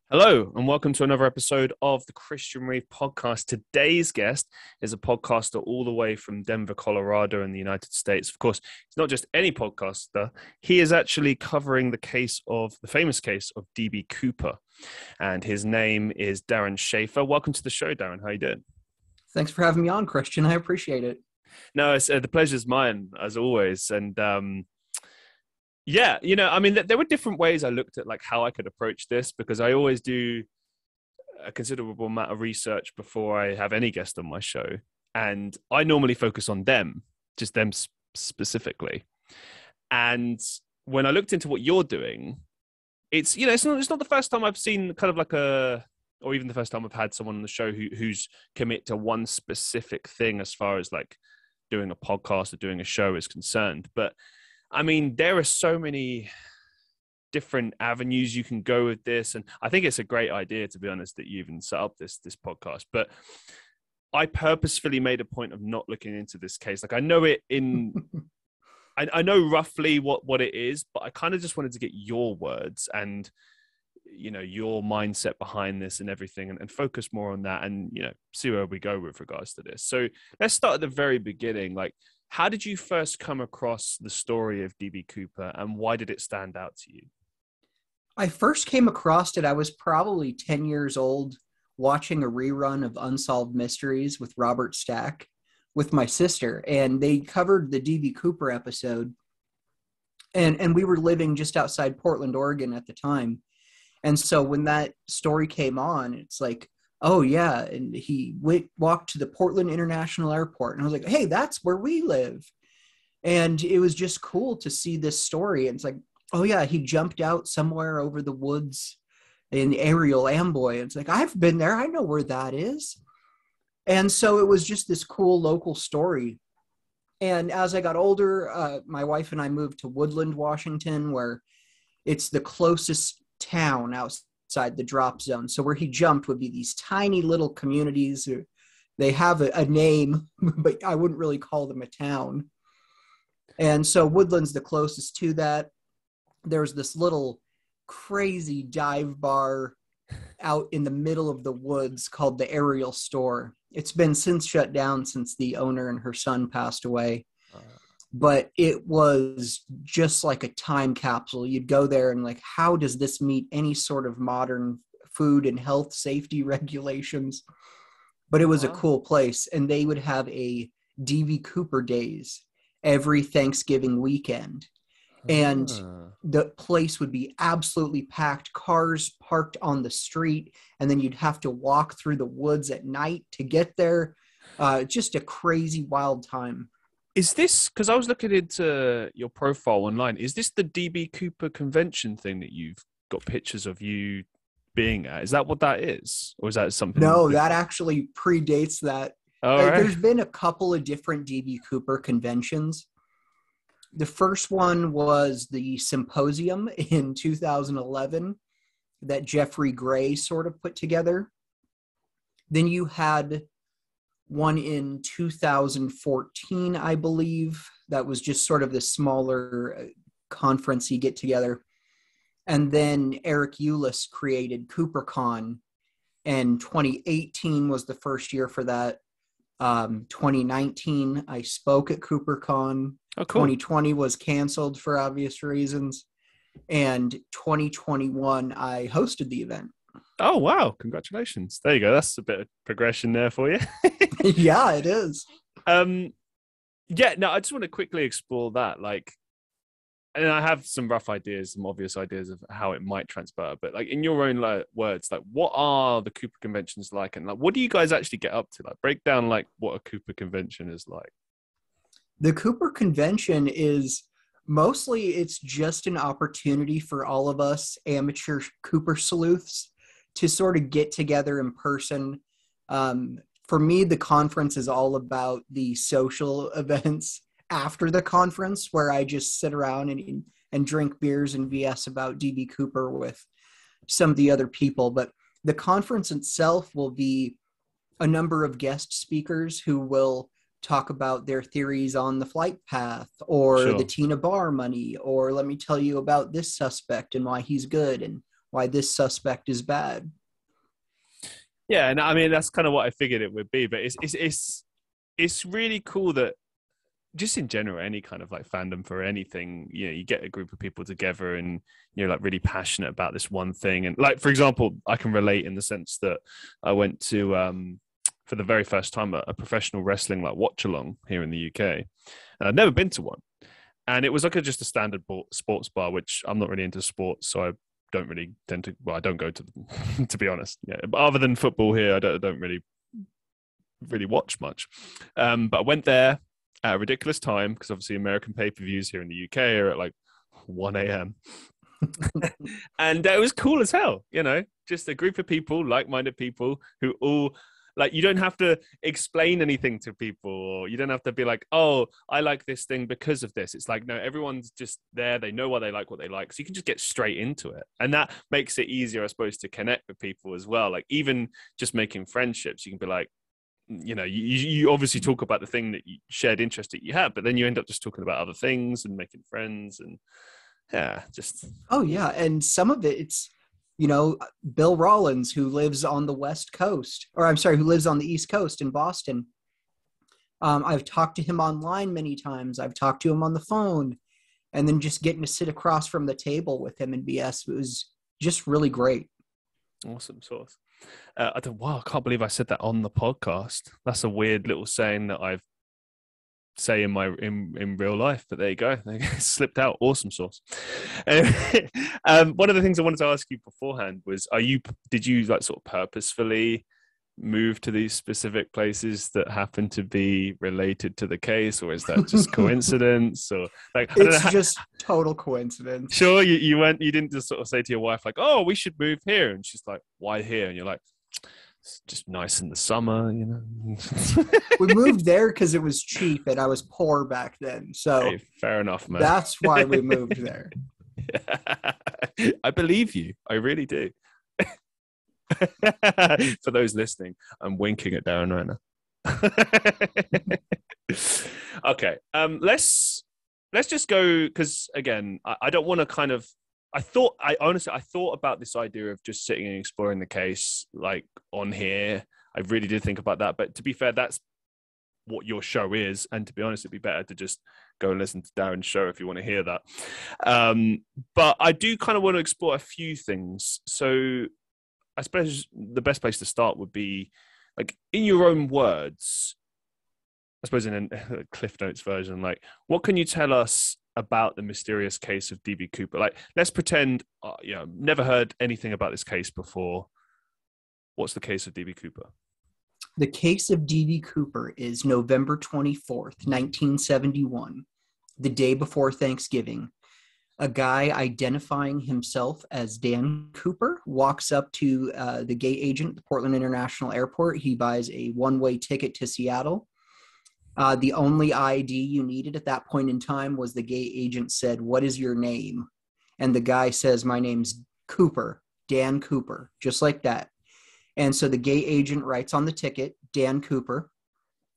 Hello, and welcome to another episode of the Christian Reeve Podcast. Today's guest is a podcaster all the way from Denver, Colorado in the United States. Of course, he's not just any podcaster. He is actually covering the famous case of D.B. Cooper. And his name is Darren Schaefer. Welcome to the show, Darren. How you doing? Thanks for having me on, Christian. I appreciate it. No, the pleasure's mine, as always. And yeah, there were different ways I looked at like how I could approach this, because I always do a considerable amount of research before I have any guest on my show. And I normally focus on them, just them specifically. And when I looked into what you're doing, it's not the first time I've seen kind of like or even the first time I've had someone on the show who's commit to one specific thing as far as like doing a podcast or doing a show is concerned. But I mean, there are so many different avenues you can go with this. And I think it's a great idea, to be honest, that you even set up this podcast. But I purposefully made a point of not looking into this case. Like I know it I know roughly what it is, but I kind of just wanted to get your words and, your mindset behind this and everything and focus more on that and, see where we go with regards to this. So let's start at the very beginning. Like, how did you first come across the story of D.B. Cooper and why did it stand out to you? I first came across it, I was probably 10 years old, watching a rerun of Unsolved Mysteries with Robert Stack with my sister, and they covered the D.B. Cooper episode. And we were living just outside Portland, Oregon at the time. And so when that story came on, it's like, oh yeah, and he walked to the Portland International Airport, and I was like, hey, that's where we live. And it was just cool to see this story. And it's like, oh yeah, he jumped out somewhere over the woods in aerial amboy. It's like, I've been there, I know where that is. And so it was just this cool local story. And as I got older, my wife and I moved to Woodland, Washington, where it's the closest town outside the drop zone. So where he jumped would be these tiny little communities. They have a name, but I wouldn't really call them a town. And so Woodland's the closest to that. There's this little crazy dive bar out in the middle of the woods called the Aerial Store. It's been since shut down since the owner and her son passed away. But it was just like a time capsule. You'd go there and like, how does this meet any sort of modern food and health safety regulations? But it was a cool place. And they would have a D.B. Cooper days every Thanksgiving weekend. And the place would be absolutely packed, cars parked on the street. And then you'd have to walk through the woods at night to get there. Just a crazy, wild time. Is this, because I was looking into your profile online, is this the D.B. Cooper convention thing that you've got pictures of you being at? Is that what that is? Or is that something? No, that actually predates that. There's been a couple of different D.B. Cooper conventions. The first one was the Symposium in 2011 that Jeffrey Gray sort of put together. Then you had one in 2014, I believe, that was just sort of the smaller conference-y get-together. And then Eric Eulis created CooperCon, and 2018 was the first year for that. 2019, I spoke at CooperCon. Oh, cool. 2020 was canceled for obvious reasons. And 2021, I hosted the event. Oh, wow. Congratulations. There you go. That's a bit of progression there for you. Yeah, it is. Yeah, no, I just want to quickly explore that. Like, and I have some rough ideas, some obvious ideas of how it might transpire. But like in your own words, like what are the Cooper conventions like? And like, what do you guys actually get up to? Like break down like what a Cooper convention is like. The Cooper convention is mostly, it's just an opportunity for all of us amateur Cooper sleuths to sort of get together in person. For me, the conference is all about the social events after the conference, where I just sit around and drink beers and BS about D.B. Cooper with some of the other people. But the conference itself will be a number of guest speakers who will talk about their theories on the flight path or the Tina Barr money, or let me tell you about this suspect and why he's good and why this suspect is bad. Yeah, and I mean that's kind of what I figured it would be, but it's really cool that just in general, any kind of like fandom for anything, you know, you get a group of people together and you're like really passionate about this one thing. And like, for example, I can relate in the sense that I went to for the very first time a professional wrestling like watch along here in the UK, and I'd never been to one, and it was like just a standard sports bar, which I'm not really into sports, so I don't really tend to. Well, I don't go to them, to be honest. Yeah, but other than football here, I don't really watch much. But I went there at a ridiculous time because obviously American pay-per-views here in the UK are at like 1 a.m. And it was cool as hell, you know, just a group of people, like-minded people who all like, you don't have to explain anything to people, or you don't have to be like, oh, I like this thing because of this. It's like, no, everyone's just there. They know what they like. So you can just get straight into it. And that makes it easier, I suppose, to connect with people as well. Like even just making friendships, you can be like, you know, you obviously talk about the thing that you shared interest that you have, but then you end up just talking about other things and making friends and Oh yeah. And some of it's, you know, Bill Rawlins, who lives on the West Coast, or I'm sorry, who lives on the East Coast in Boston. I've talked to him online many times. I've talked to him on the phone, and then just getting to sit across from the table with him and BS, it was just really great. Awesome sauce. I can't believe I said that on the podcast. That's a weird little saying that I've say in real life, but there you go. They slipped out. Awesome sauce. One of the things I wanted to ask you beforehand was, did you like sort of purposefully move to these specific places that happen to be related to the case, or is that just coincidence? Or like, it's just total coincidence. Sure, you didn't just sort of say to your wife like, oh, we should move here, and she's like, why here? And you're like, it's just nice in the summer, you know. We moved there because it was cheap and I was poor back then. So hey, fair enough, man. That's why we moved there. I believe you. I really do. For those listening, I'm winking at Darren right now. Okay. Let's just go, because again, I don't want to kind of I thought about this idea of just sitting and exploring the case like on here. I really did think about that. But to be fair, that's what your show is. And to be honest, it'd be better to just go and listen to Darren's show if you want to hear that. But I do kind of want to explore a few things. So I suppose the best place to start would be like in your own words, I suppose in a Cliff Notes version, like what can you tell us about the mysterious case of D.B. Cooper? Like, let's pretend, never heard anything about this case before. What's the case of D.B. Cooper? The case of D.B. Cooper is November 24th, 1971, the day before Thanksgiving. A guy identifying himself as Dan Cooper walks up to the gate agent at the Portland International Airport. He buys a one-way ticket to Seattle. The only ID you needed at that point in time was the gate agent said, "What is your name?" And the guy says, "My name's Cooper, Dan Cooper," just like that. And so the gate agent writes on the ticket, Dan Cooper.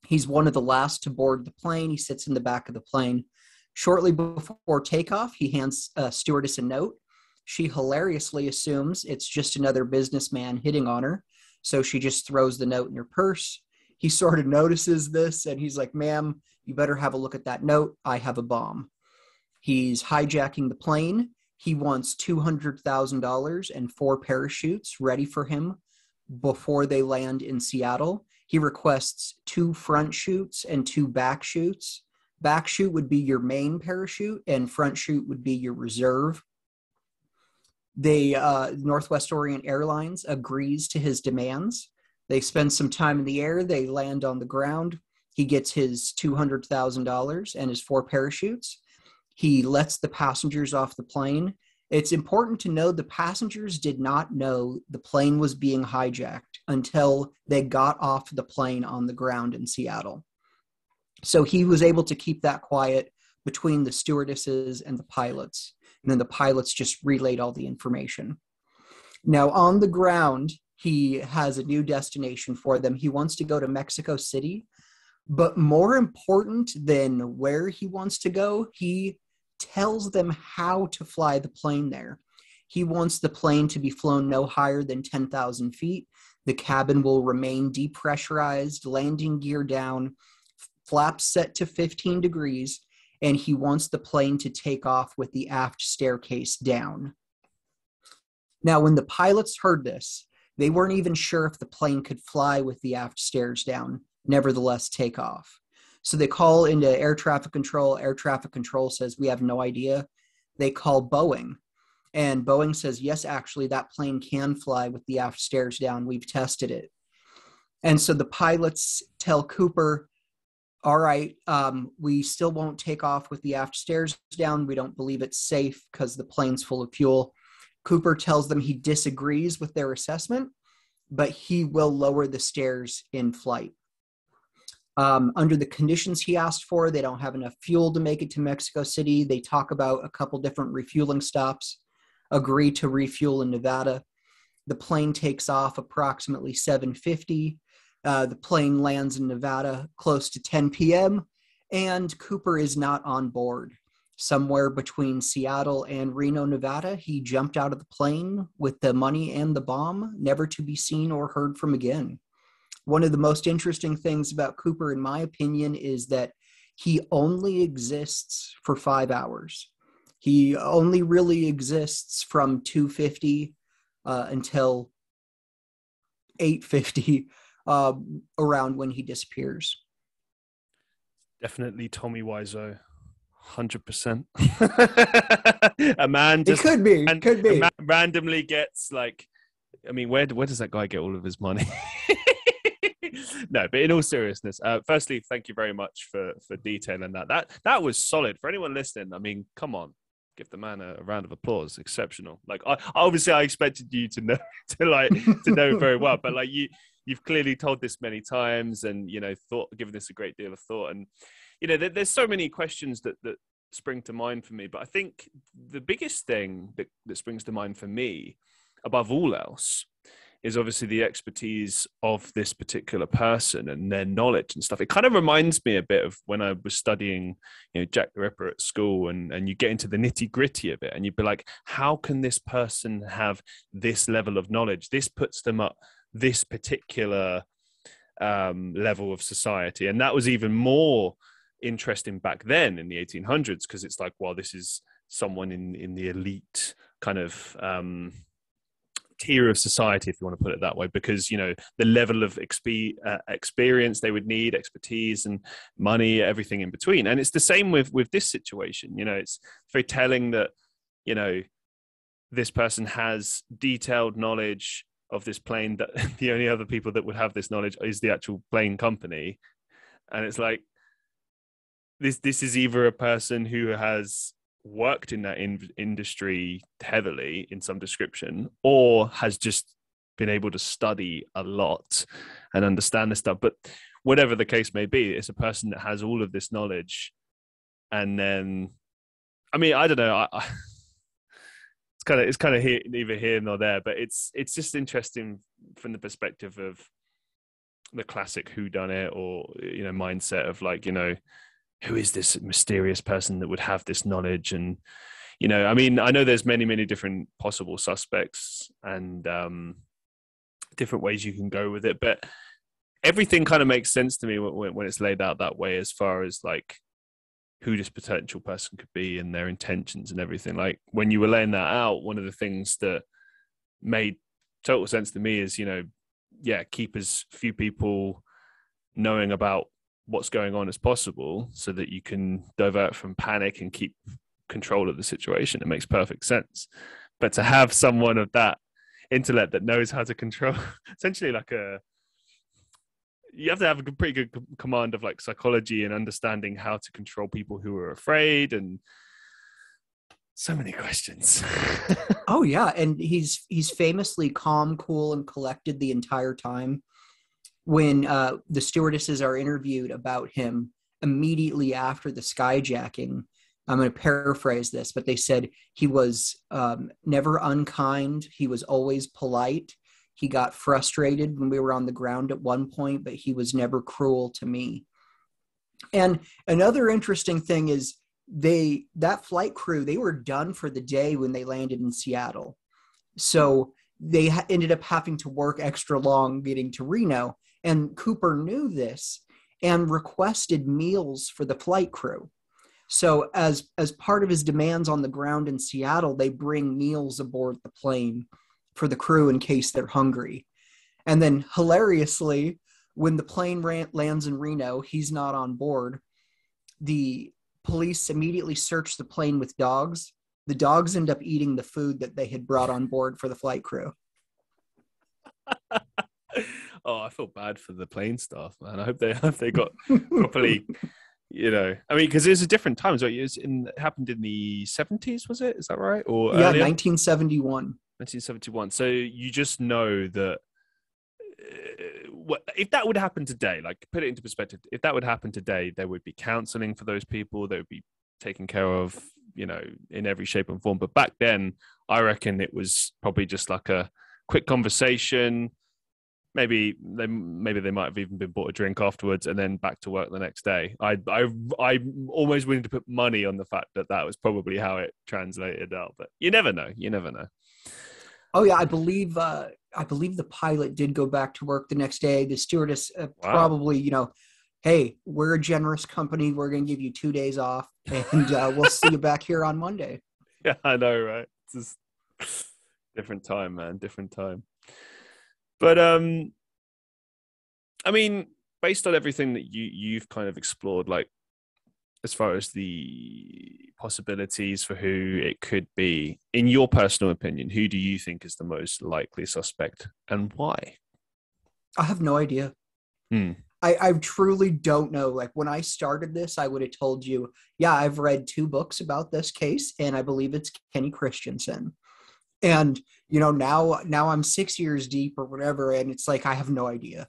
He's one of the last to board the plane. He sits in the back of the plane. Shortly before takeoff, he hands a stewardess a note. She hilariously assumes it's just another businessman hitting on her. So she just throws the note in her purse. He sort of notices this and he's like, "Ma'am, you better have a look at that note. I have a bomb." He's hijacking the plane. He wants $200,000 and 4 parachutes ready for him before they land in Seattle. He requests 2 front chutes and 2 back chutes. Back chute would be your main parachute and front chute would be your reserve. Northwest Orient Airlines agrees to his demands. They spend some time in the air. They land on the ground. He gets his $200,000 and his 4 parachutes. He lets the passengers off the plane. It's important to know the passengers did not know the plane was being hijacked until they got off the plane on the ground in Seattle. So he was able to keep that quiet between the stewardesses and the pilots. And then the pilots just relayed all the information. Now on the ground, he has a new destination for them. He wants to go to Mexico City, but more important than where he wants to go, he tells them how to fly the plane there. He wants the plane to be flown no higher than 10,000 feet. The cabin will remain depressurized, landing gear down, flaps set to 15 degrees, and he wants the plane to take off with the aft staircase down. Now, when the pilots heard this, they weren't even sure if the plane could fly with the aft stairs down, nevertheless take off. So they call into air traffic control. Air traffic control says, we have no idea. They call Boeing, and Boeing says, yes, actually, that plane can fly with the aft stairs down. We've tested it. And so the pilots tell Cooper, all right, we still won't take off with the aft stairs down. We don't believe it's safe because the plane's full of fuel. Cooper tells them he disagrees with their assessment, but he will lower the stairs in flight. Under the conditions he asked for, they don't have enough fuel to make it to Mexico City. They talk about a couple different refueling stops, agree to refuel in Nevada. The plane takes off approximately 7:50. The plane lands in Nevada close to 10 p.m., and Cooper is not on board. Somewhere between Seattle and Reno, Nevada, he jumped out of the plane with the money and the bomb, never to be seen or heard from again. One of the most interesting things about Cooper, in my opinion, is that he only exists for 5 hours. He only really exists from 2:50 until 8:50, around when he disappears. Definitely Tommy Wiseau, 100%. A man just could be. A man randomly gets like, I mean, where does that guy get all of his money? No, but in all seriousness, firstly, thank you very much for detailing that. That was solid for anyone listening. I mean, come on, give the man a round of applause. Exceptional. Like, I expected you to know to know very well, but like you've clearly told this many times, and given this a great deal of thought. And there's so many questions that spring to mind for me. But I think the biggest thing that springs to mind for me, above all else, is obviously the expertise of this particular person and their knowledge and stuff. It kind of reminds me a bit of when I was studying, Jack the Ripper at school, and you get into the nitty gritty of it, and you'd be like, how can this person have this level of knowledge? This puts them up this particular level of society. And that was even more interesting back then in the 1800s, because it's like, well, this is someone in the elite kind of tier of society, if you want to put it that way, because the level of experience they would need, expertise and money, everything in between. And it's the same with this situation. It's very telling that this person has detailed knowledge of this plane, that the only other people that would have this knowledge is the actual plane company. And it's like, this is either a person who has worked in that industry heavily in some description, or has just been able to study a lot and understand this stuff. But whatever the case may be, it's a person that has all of this knowledge. And then, I mean, I don't know, it's kind of neither here nor there, but it's just interesting from the perspective of the classic whodunit or mindset of like, who is this mysterious person that would have this knowledge? And, I mean, I know there's many, many different possible suspects and different ways you can go with it, but everything kind of makes sense to me when it's laid out that way, as far as like who this potential person could be and their intentions and everything. Like when you were laying that out, one of the things that made total sense to me is, keep as few people knowing about what's going on as possible, so that you can divert from panic and keep control of the situation. It makes perfect sense. But to have someone of that intellect that knows how to control, essentially like you have to have a pretty good command of like psychology and understanding how to control people who are afraid, and so many questions. Oh yeah. And he's famously calm, cool, and collected the entire time. When the stewardesses are interviewed about him immediately after the skyjacking, I'm going to paraphrase this, but they said he was never unkind. He was always polite. He got frustrated when we were on the ground at one point, but he was never cruel to me. And another interesting thing is that flight crew, they were done for the day when they landed in Seattle. So they ended up having to work extra long getting to Reno. And Cooper knew this and requested meals for the flight crew. So as part of his demands on the ground in Seattle, they bring meals aboard the plane for the crew in case they're hungry. And then hilariously, when the plane lands in Reno, he's not on board. The police immediately search the plane with dogs. The dogs end up eating the food that they had brought on board for the flight crew. Oh, I feel bad for the plane staff, man. I hope they got properly, you know. I mean, because it was a different time. So it happened in the 70s, was it? Is that right? Or yeah, earlier? 1971. 1971. So you just know that if that would happen today, like put it into perspective, if that would happen today, there would be counseling for those people. They would be taken care of, you know, in every shape and form. But back then, I reckon it was probably just like a quick conversation. Maybe they might have even been bought a drink afterwards and then back to work the next day. I'm almost willing to put money on the fact that was probably how it translated out. But you never know. You never know. Oh yeah, I believe the pilot did go back to work the next day. The stewardess probably, you know, hey, we're a generous company. We're going to give you 2 days off, and we'll see you back here on Monday. Yeah, I know, right? It's just different time, man. Different time. But I mean, based on everything that you've kind of explored, like as far as the possibilities for who it could be, in your personal opinion, who do you think is the most likely suspect and why? I have no idea. I truly don't know. Like when I started this, I would have told you, yeah, I've read 2 books about this case, and I believe it's Kenny Christensen. And, you know, now I'm 6 years deep or whatever, and it's like I have no idea.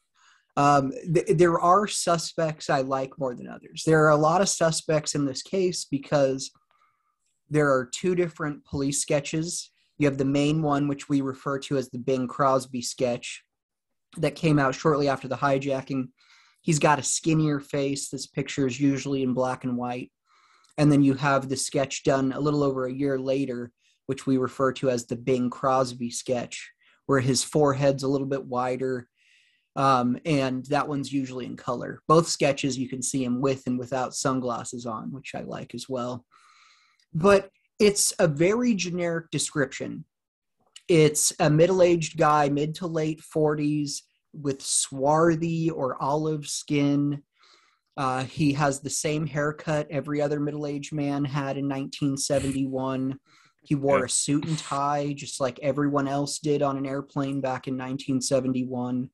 There are suspects I like more than others. There are a lot of suspects in this case because there are 2 different police sketches. You have the main one, which we refer to as the Bing Crosby sketch, that came out shortly after the hijacking. He's got a skinnier face. This picture is usually in black and white. And then you have the sketch done a little over a year later, which we refer to as the Bing Crosby sketch, where his forehead's a little bit wider. And that one's usually in color. Both sketches, you can see him with and without sunglasses on, which I like as well. But it's a very generic description. It's a middle-aged guy, mid to late 40s, with swarthy or olive skin. He has the same haircut every other middle-aged man had in 1971. He wore a suit and tie, just like everyone else did on an airplane back in 1971.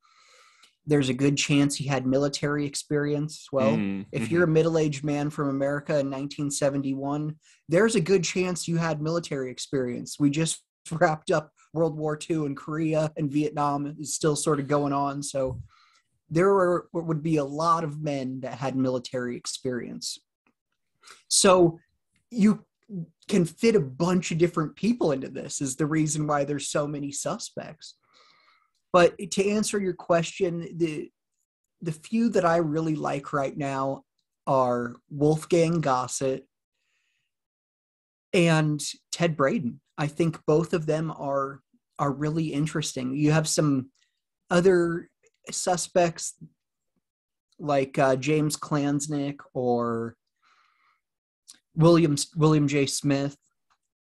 There's a good chance he had military experience. Well, if you're a middle-aged man from America in 1971, there's a good chance you had military experience. We just wrapped up World War II, and Korea and Vietnam is still sort of going on. So there would be a lot of men that had military experience. So you can fit a bunch of different people into this is the reason why there's so many suspects. But to answer your question, the few that I really like right now are Wolfgang Gossett and Ted Braden. I think both of them are really interesting. You have some other suspects like James Klansnick or William J. Smith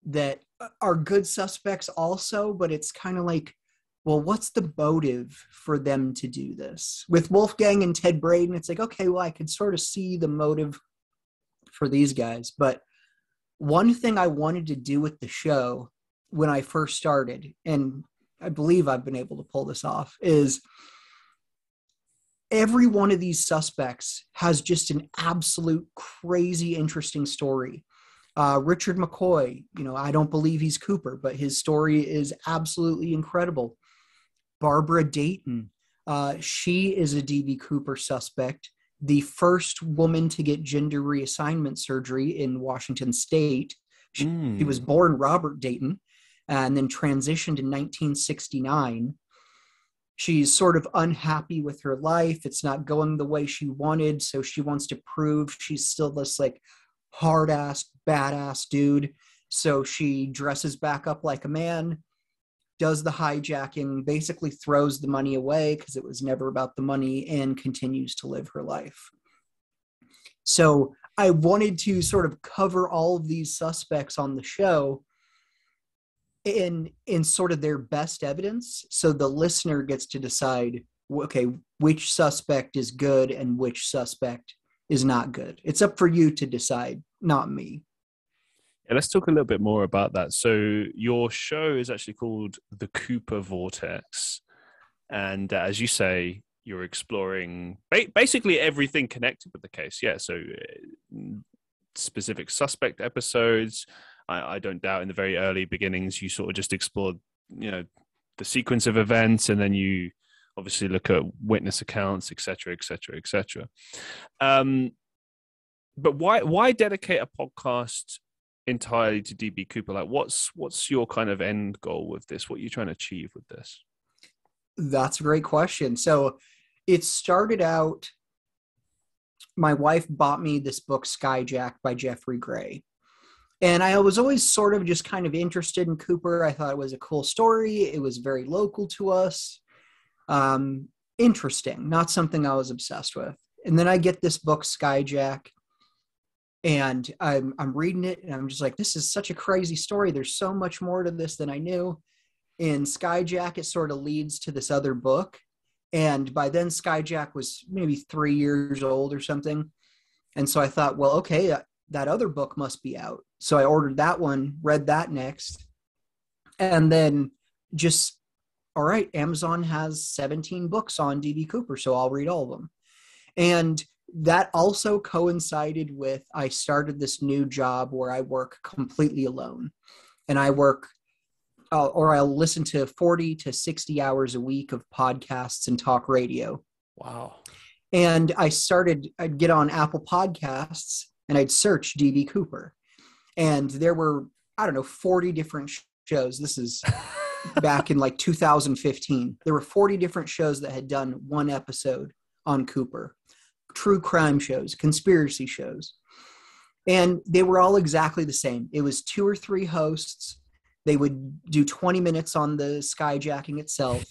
that are good suspects also, but it's kind of like, well, what's the motive for them to do this? With Wolfgang and Ted Braden, it's like, okay, well, I could sort of see the motive for these guys. But one thing I wanted to do with the show when I first started, and I believe I've been able to pull this off, is every one of these suspects has just an absolute crazy interesting story. Richard McCoy, you know, I don't believe he's Cooper, but his story is absolutely incredible. Barbara Dayton, she is a D.B. Cooper suspect, the first woman to get gender reassignment surgery in Washington State. She was born Robert Dayton and then transitioned in 1969. She's sort of unhappy with her life. It's not going the way she wanted, so she wants to prove she's still this like hard-ass, badass dude. So she dresses back up like a man, does the hijacking, basically throws the money away because it was never about the money, and continues to live her life. So I wanted to sort of cover all of these suspects on the show in sort of their best evidence. So the listener gets to decide, okay, which suspect is good and which suspect is not good. It's up for you to decide, not me. Yeah, let's talk a little bit more about that. So your show is actually called the Cooper Vortex. And as you say, you're exploring basically everything connected with the case. Yeah, so specific suspect episodes. I don't doubt in the very early beginnings, you sort of just explored, the sequence of events, and then you obviously look at witness accounts, et cetera, et cetera, et cetera. But why dedicate a podcast entirely to D.B. Cooper? Like, what's your kind of end goal with this? What are you trying to achieve with this? That's a great question. So it started out, my wife bought me this book, Skyjack by Jeffrey Gray. And I was always sort of just kind of interested in Cooper. I thought it was a cool story. It was very local to us. Interesting, not something I was obsessed with. And then I get this book, Skyjack, and I'm reading it, and I'm just like, this is such a crazy story. There's so much more to this than I knew. In Skyjack, it sort of leads to this other book. And by then, Skyjack was maybe 3 years old or something. And so I thought, well, okay, that other book must be out. So I ordered that one, read that next. And then just, all right, Amazon has 17 books on D.B. Cooper, so I'll read all of them. And that also coincided with, I started this new job where I work completely alone. And I work, or I'll listen to 40 to 60 hours a week of podcasts and talk radio. Wow. And I'd get on Apple Podcasts and I'd search D.B. Cooper. And there were, 40 different shows. This is back in like 2015. There were 40 different shows that had done one episode on Cooper. True crime shows, conspiracy shows. And they were all exactly the same. It was 2 or 3 hosts. They would do 20 minutes on the skyjacking itself.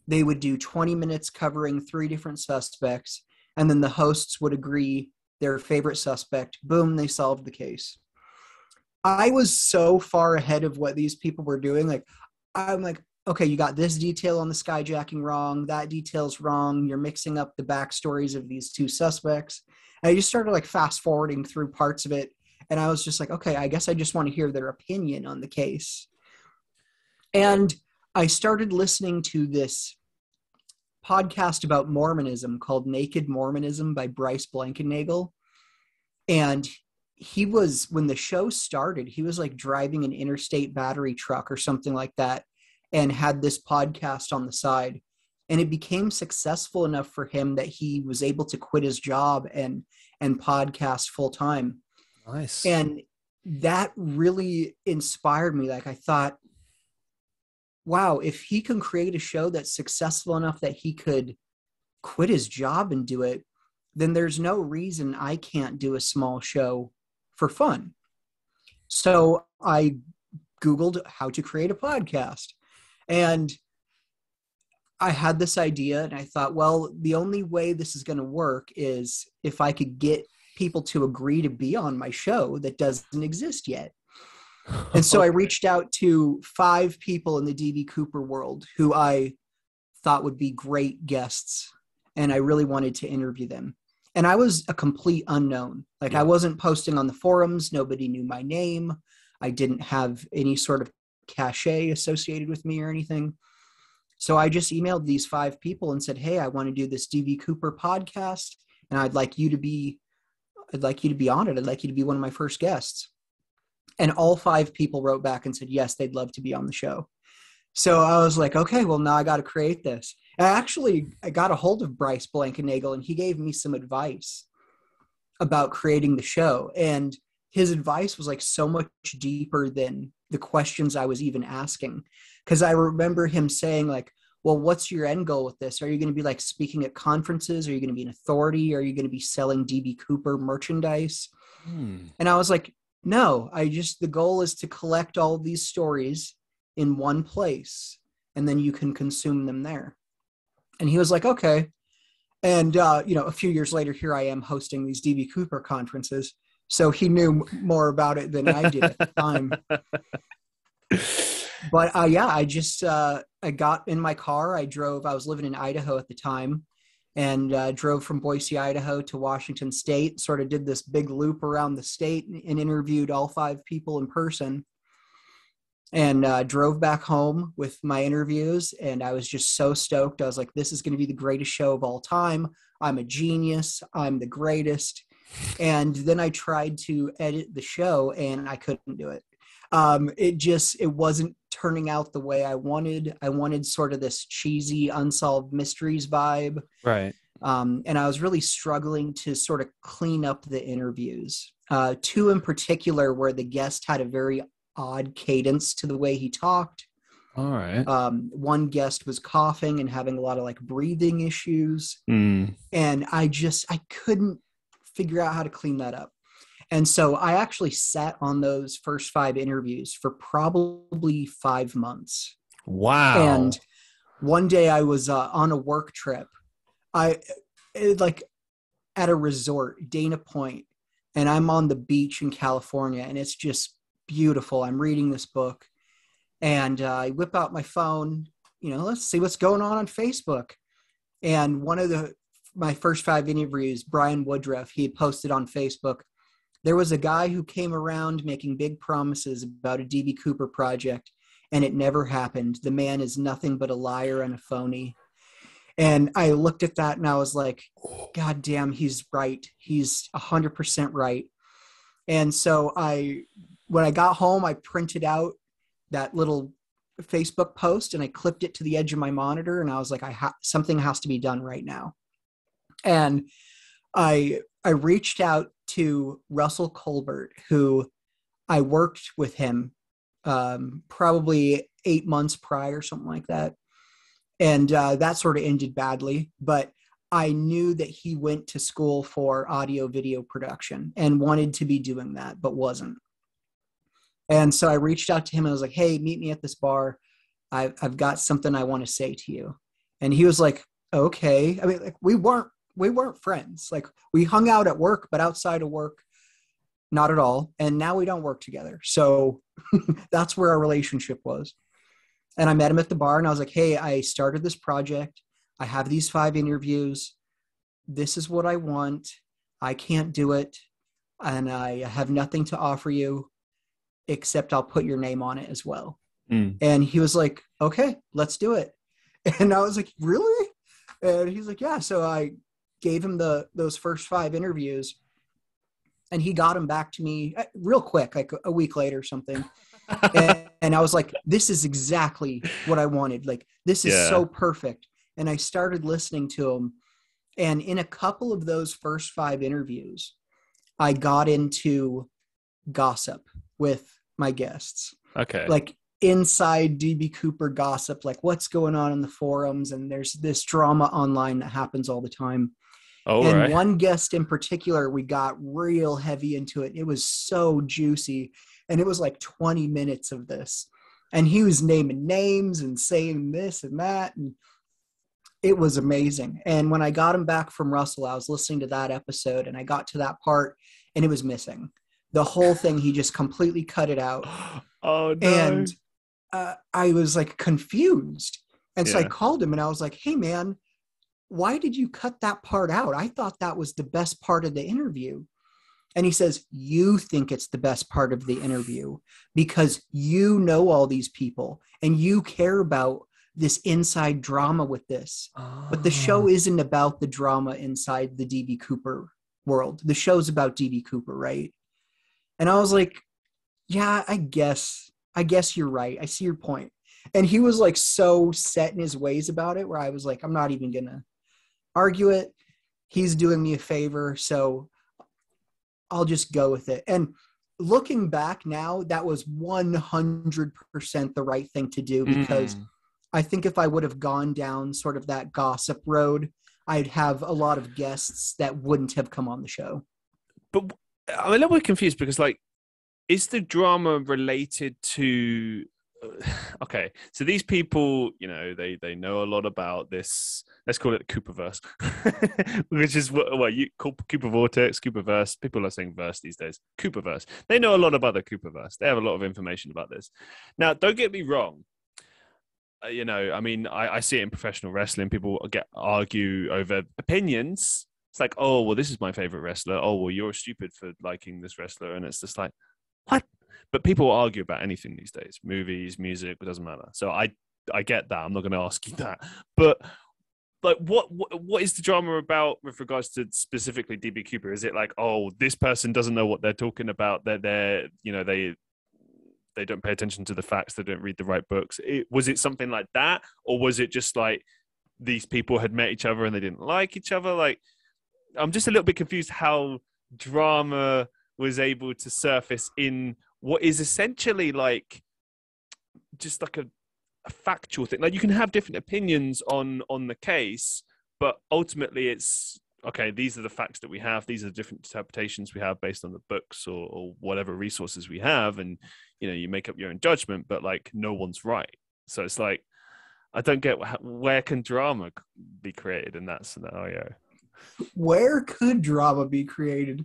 They would do 20 minutes covering 3 different suspects. And then the hosts would agree their favorite suspect. Boom, they solved the case. I was so far ahead of what these people were doing. Like, I'm like, okay, you got this detail on the skyjacking wrong. That detail's wrong. You're mixing up the backstories of these 2 suspects. And I just started like fast forwarding through parts of it. And I was just like, okay, I guess I just want to hear their opinion on the case. And I started listening to this podcast about Mormonism called Naked Mormonism by Bryce Blankenagel. And when the show started, he was like driving an interstate battery truck or something like that, and had this podcast on the side. And it became successful enough for him that he was able to quit his job and podcast full time. Nice. And that really inspired me. Like, I thought, wow, if he can create a show that's successful enough that he could quit his job and do it, then there's no reason I can't do a small show for fun. So I Googled how to create a podcast. And I had this idea, and I thought, well, the only way this is going to work is if I could get people to agree to be on my show that doesn't exist yet. And so I reached out to 5 people in the D.B. Cooper world who I thought would be great guests, and I really wanted to interview them. And I was a complete unknown. Like, I wasn't posting on the forums. Nobody knew my name. I didn't have any sort of cachet associated with me or anything. So I just emailed these 5 people and said, hey, I want to do this D.B. Cooper podcast, and I'd like you to be on it. I'd like you to be one of my first guests. And all 5 people wrote back and said, yes, they'd love to be on the show. So I was like, okay, well, now I got to create this. And I got a hold of Bryce Blankenagel, and he gave me some advice about creating the show. And his advice was like so much deeper than the questions I was even asking. Because I remember him saying like, well, what's your end goal with this? Are you going to be like speaking at conferences? Are you going to be an authority? Are you going to be selling D.B. Cooper merchandise? And I was like, no, the goal is to collect all of these stories in one place and then you can consume them there. And he was like, okay. And, a few years later, here I am hosting these D.B. Cooper conferences. So he knew more about it than I did at the time. But I just, I got in my car. I was living in Idaho at the time, and drove from Boise, Idaho to Washington State, sort of did this big loop around the state and interviewed all 5 people in person, and drove back home with my interviews. And I was just so stoked. I was like, this is going to be the greatest show of all time. I'm a genius. I'm the greatest. And then I tried to edit the show and I couldn't do it. It wasn't turning out the way I wanted. I wanted sort of this cheesy Unsolved Mysteries vibe. Right. And I was really struggling to sort of clean up the interviews. 2 in particular where the guest had a very odd cadence to the way he talked. All right. One guest was coughing and having a lot of like breathing issues. Mm. And I couldn't figure out how to clean that up. And so I actually sat on those first 5 interviews for probably 5 months. Wow. And one day I was on a work trip. At a resort, Dana Point, and I'm on the beach in California, and it's just beautiful. I'm reading this book, and I whip out my phone, let's see what's going on Facebook. And one of my first 5 interviews, Brian Woodruff, he had posted on Facebook, there was a guy who came around making big promises about a D.B. Cooper project, and it never happened. The man is nothing but a liar and a phony. And I looked at that and I was like, God damn, he's right. He's 100% right. And so when I got home, I printed out that little Facebook post and I clipped it to the edge of my monitor. And I was like, something has to be done right now. And I reached out to Russell Colbert, who I worked with him probably 8 months prior, something like that. And that sort of ended badly, but I knew that he went to school for audio video production and wanted to be doing that, but wasn't. And so I reached out to him and I was like, hey, meet me at this bar. I've got something I want to say to you. And he was like, okay. I mean, like we weren't friends. Like we hung out at work, but outside of work, not at all. And now we don't work together. So that's where our relationship was. And I met him at the bar and I was like, hey, I started this project. I have these 5 interviews. This is what I want. I can't do it. And I have nothing to offer you except I'll put your name on it as well. Mm. And he was like, okay, let's do it. And I was like, really? And he's like, yeah. So I gave him those first 5 interviews and he got them back to me real quick, like a week later or something. And I was like, this is exactly what I wanted. Like, this is so perfect. And I started listening to him. And in a couple of those first 5 interviews, I got into gossip with my guests. Okay. Like inside D.B. Cooper gossip, like what's going on in the forums. And there's this drama online that happens all the time. Oh, and right. One guest in particular, we got real heavy into it. It was so juicy. And it was like 20 minutes of this. And he was naming names and saying this and that. And it was amazing. And when I got him back from Russell, I was listening to that episode and I got to that part and it was missing. The whole thing, he just completely cut it out. Oh, no. And I was like confused. And so I called him and I was like, hey, man, why did you cut that part out? I thought that was the best part of the interview. And he says, you think it's the best part of the interview because you know all these people and you care about this inside drama with this. Oh. But the show isn't about the drama inside the D.B. Cooper world. The show's about D.B. Cooper, right? And I was like, yeah, I guess you're right. I see your point. And he was like so set in his ways about it where I was like, I'm not even going to argue it. He's doing me a favor. So I'll just go with it. And looking back now, that was 100% the right thing to do because I think if I would have gone down sort of that gossip road, I'd have a lot of guests that wouldn't have come on the show. But I'm a little bit confused because, like, is the drama related to okay, so these people, they know a lot about this. Let's call it the Cooperverse, which is what you call Cooper Vortex, Cooperverse. People are saying verse these days. Cooperverse. They know a lot about the Cooperverse. They have a lot of information about this. Now, don't get me wrong. I see it in professional wrestling. People argue over opinions. It's like, oh, well, this is my favorite wrestler. Oh, well, you're stupid for liking this wrestler. And it's just like, what? But people argue about anything these days. Movies, music, it doesn't matter. So I get that. I'm not going to ask you that. But like, what is the drama about with regards to specifically D.B. Cooper? Is it like, oh, this person doesn't know what they're talking about? They don't pay attention to the facts. They don't read the right books. Was it something like that? Or was it just like these people had met each other and they didn't like each other? Like, I'm just a little bit confused how drama was able to surface in what is essentially like just like a factual thing. Like, you can have different opinions on the case, but ultimately it's, okay, these are the facts that we have. These are the different interpretations we have based on the books or whatever resources we have. And, you make up your own judgment, but like no one's right. So it's like, I don't get where can drama be created in that scenario? Where could drama be created?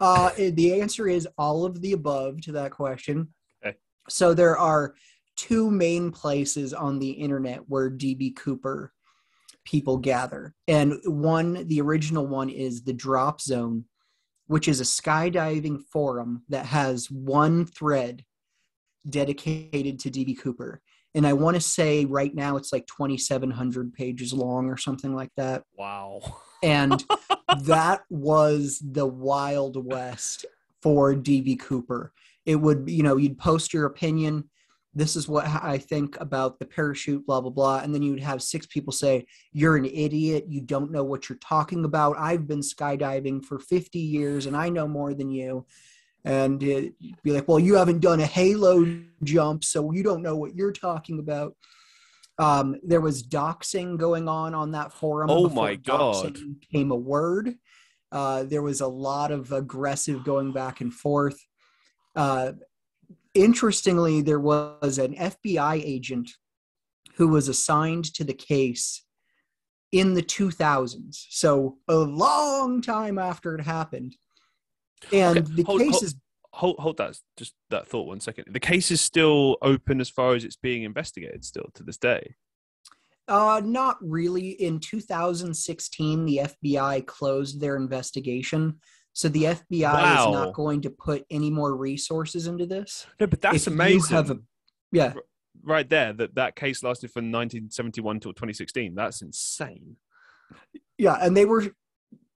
The answer is all of the above to that question. Okay. So there are two main places on the internet where D.B. Cooper people gather. And the original one is the Drop Zone, which is a skydiving forum that has one thread dedicated to D.B. Cooper. And I want to say right now it's like 2,700 pages long or something like that. Wow. And that was the Wild West for D.B. Cooper. It would, you'd post your opinion. This is what I think about the parachute, blah, blah, blah. And then you'd have 6 people say, you're an idiot. You don't know what you're talking about. I've been skydiving for 50 years and I know more than you. And it'd be like, well, you haven't done a halo jump, so you don't know what you're talking about. There was doxing going on that forum. Oh my God. Doxing became a word. There was a lot of aggressive going back and forth. Interestingly, there was an FBI agent who was assigned to the case in the 2000s. So a long time after it happened. And the case is... Hold that thought 1 second. The case is still open as far as it's being investigated still to this day? Not really. In 2016, the FBI closed their investigation. So the FBI is not going to put any more resources into this. No, but that's amazing. Right there, that case lasted from 1971 till 2016. That's insane. Yeah, and they were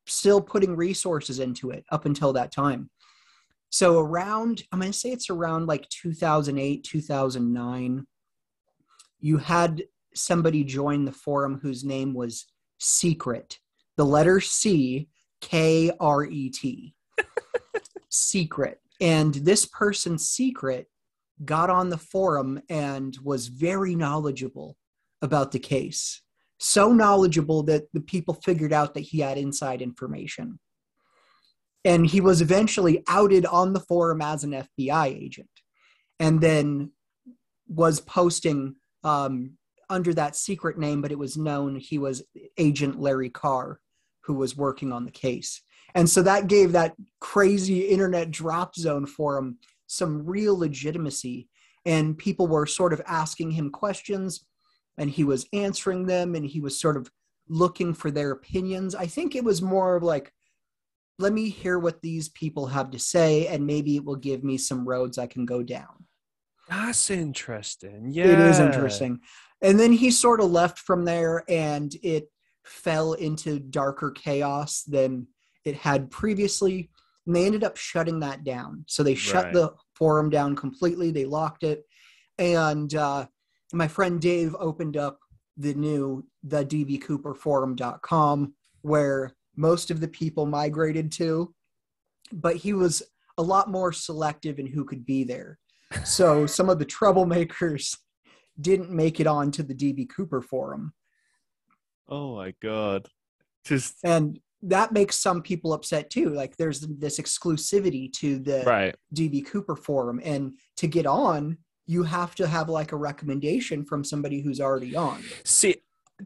still putting resources into it up until that time. So I'm going to say it's around like 2008, 2009, you had somebody join the forum whose name was Secret. The letter C, K-R-E-T. Secret. And this person, Secret, got on the forum and was very knowledgeable about the case. So knowledgeable that the people figured out that he had inside information. And he was eventually outed on the forum as an FBI agent, and then was posting under that secret name, but it was known he was Agent Larry Carr, who was working on the case. And so that gave that crazy internet drop zone forum some real legitimacy. And people were sort of asking him questions, and he was answering them, and he was sort of looking for their opinions. I think it was more of like, let me hear what these people have to say, and maybe it will give me some roads I can go down. That's interesting. Yeah. It is interesting. And then he sort of left from there, and it fell into darker chaos than it had previously. And they ended up shutting that down. So they shut the forum down completely. They locked it. And my friend Dave opened up the d.b.cooperforum.com, where most of the people migrated to, but he was a lot more selective in who could be there. So some of the troublemakers didn't make it on to the D.B. Cooper forum. Oh my God. And that makes some people upset too. Like, there's this exclusivity to the D.B. Cooper forum, and to get on, you have to have like a recommendation from somebody who's already on. See,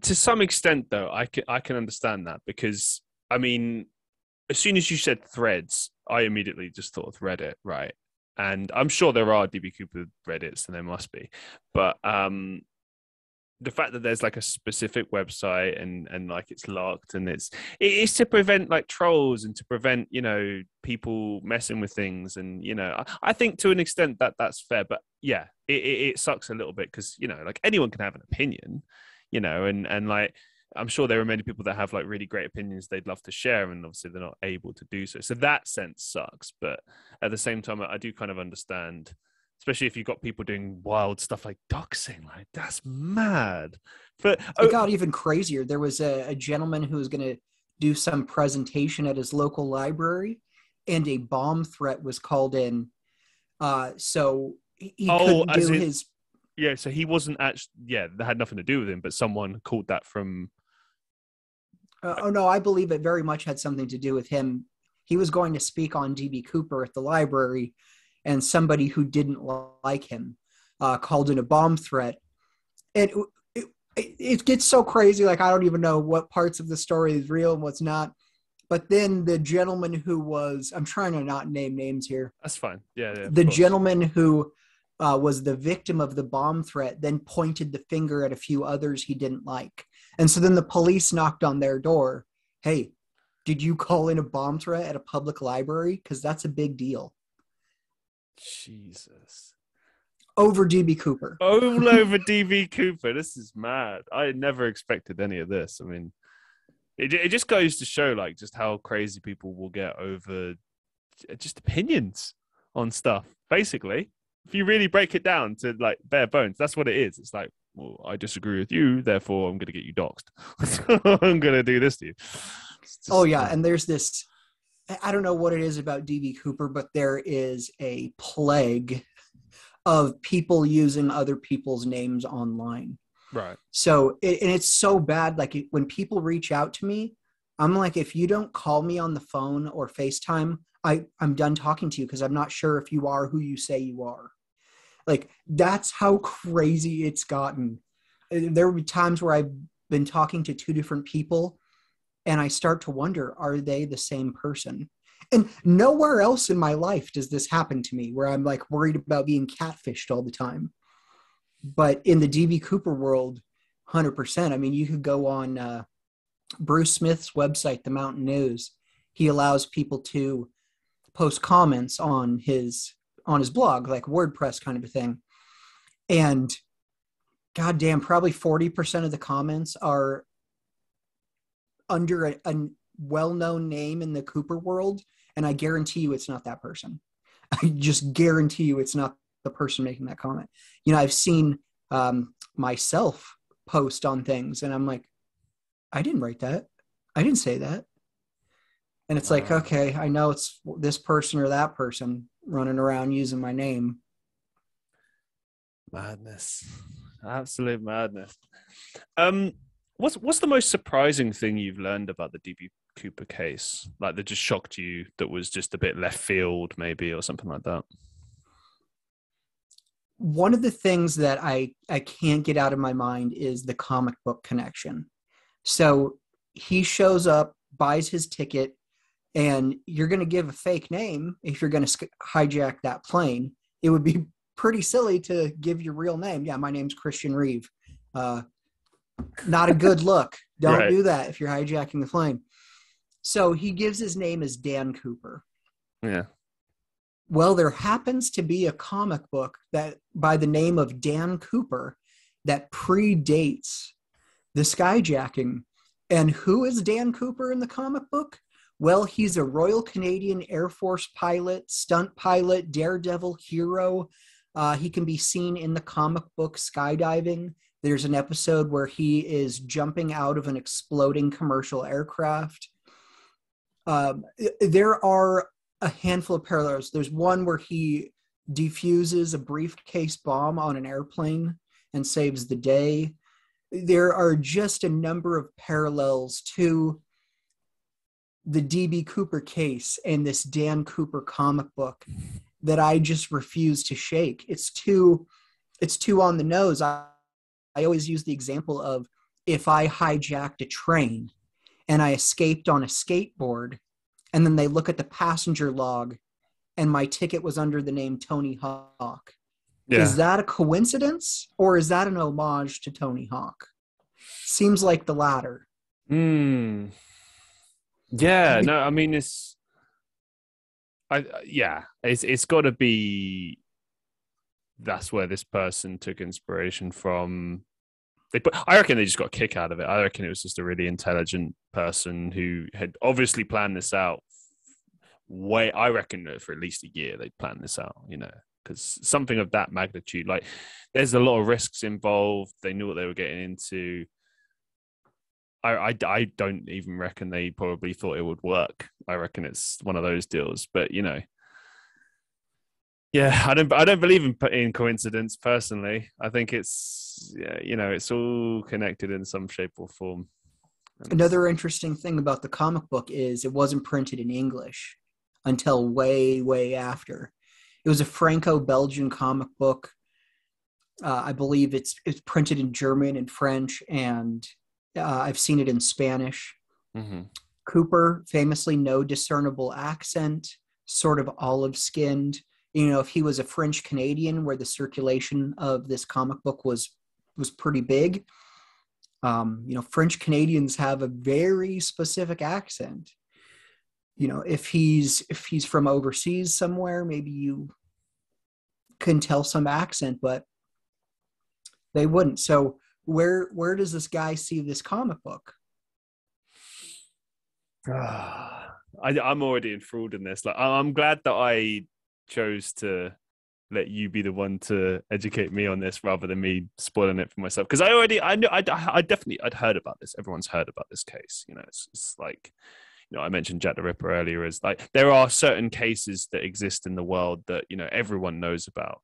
to some extent, though, I can understand that because, I mean, as soon as you said Threads, I immediately just thought of Reddit, right? And I'm sure there are DB Cooper Reddits, and there must be, but the fact that there's like a specific website and like it's locked and it's to prevent like trolls and to prevent, you know, people messing with things. And, you know, I think to an extent that that's fair, but yeah, it sucks a little bit because, you know, like anyone can have an opinion, you know, and like, I'm sure there are many people that have like really great opinions they'd love to share, and obviously they're not able to do so. So that sense sucks. But at the same time, I do kind of understand, especially if you've got people doing wild stuff like doxing. Like, that's mad. But it got even crazier. There was a gentleman who was going to do some presentation at his local library, and a bomb threat was called in. So he couldn't do his... Yeah, so he wasn't actually... Yeah, that had nothing to do with him, but someone called that from... oh, no, I believe it very much had something to do with him. He was going to speak on D.B. Cooper at the library, and somebody who didn't like him called in a bomb threat. And it gets so crazy, like I don't even know what parts of the story is real and what's not. But then the gentleman who was... I'm trying to not name names here. That's fine. Yeah. The gentleman who was the victim of the bomb threat then pointed the finger at a few others he didn't like. And so then the police knocked on their door. Hey, did you call in a bomb threat at a public library? Because that's a big deal. Jesus. Over D.B. Cooper. All over D.B. Cooper. This is mad. I never expected any of this. I mean, it just goes to show like just how crazy people will get over just opinions on stuff. Basically, if you really break it down to like bare bones, that's what it is. It's like, well, I disagree with you, therefore I'm going to get you doxxed. I'm going to do this to you. Oh yeah, and there's this... I don't know what it is about D.B. Cooper, but there is a plague of people using other people's names online. Right. So, and it's so bad. Like when people reach out to me, I'm like, if you don't call me on the phone or FaceTime, I'm done talking to you because I'm not sure if you are who you say you are. Like, that's how crazy it's gotten. There will be times where I've been talking to two different people, and I start to wonder, are they the same person? And nowhere else in my life does this happen to me where I'm like worried about being catfished all the time. But in the D.B. Cooper world, 100%. I mean, you could go on Bruce Smith's website, The Mountain News. He allows people to post comments on his blog, like WordPress kind of a thing. And goddamn, probably 40% of the comments are under a well-known name in the Cooper world, and I guarantee you it's not that person. I just guarantee you it's not the person making that comment. You know, I've seen myself post on things, and I'm like, I didn't write that. I didn't say that. And it's like, okay, I know it's this person or that person running around using my name. Madness. Absolute madness. What's the most surprising thing you've learned about the D.B. Cooper case? Like that just shocked you, that was just a bit left field maybe, or something like that? One of the things that I can't get out of my mind is the comic book connection. So he shows up, buys his ticket, and you're going to give a fake name if you're going to hijack that plane. It would be pretty silly to give your real name. Yeah, my name's Christian Reeve. Not a good look. Don't do that if you're hijacking the plane. So he gives his name as Dan Cooper. Yeah. Well, there happens to be a comic book that by the name of Dan Cooper that predates the skyjacking. And who is Dan Cooper in the comic book? Well, he's a Royal Canadian Air Force pilot, stunt pilot, daredevil hero. He can be seen in the comic book skydiving. There's an episode where he is jumping out of an exploding commercial aircraft. There are a handful of parallels. There's one where he defuses a briefcase bomb on an airplane and saves the day. There are just a number of parallels to the D.B. Cooper case and this Dan Cooper comic book that I just refuse to shake. It's too it's too on the nose. I always use the example of if I hijacked a train and I escaped on a skateboard, and then they look at the passenger log and my ticket was under the name Tony Hawk. Yeah. Is that a coincidence or is that an homage to Tony Hawk? Seems like the latter. Yeah, no, I mean, it's got to be, that's where this person took inspiration from. I reckon they just got a kick out of it. I reckon it was just a really intelligent person who had obviously planned this out. I reckon for at least a year they'd planned this out, because something of that magnitude, like there's a lot of risks involved. They knew what they were getting into. I don't even reckon they probably thought it would work. I reckon it's one of those deals, but yeah, I don't believe in coincidence personally. I think it's it's all connected in some shape or form. Another interesting thing about the comic book is it wasn't printed in English until way, way after. It was a Franco-Belgian comic book. I believe it's printed in German and French, and I've seen it in Spanish. Mm-hmm. Cooper, famously no discernible accent, sort of olive-skinned. If he was a French Canadian, where the circulation of this comic book was pretty big. French Canadians have a very specific accent. If he's from overseas somewhere, maybe you can tell some accent, but they wouldn't. So where does this guy see this comic book? I'm already enthralled in this. Like, I'm glad that I chose to let you be the one to educate me on this rather than me spoiling it for myself. Because I'd heard about this. Everyone's heard about this case. It's like, I mentioned Jack the Ripper earlier. As like, there are certain cases that exist in the world that everyone knows about.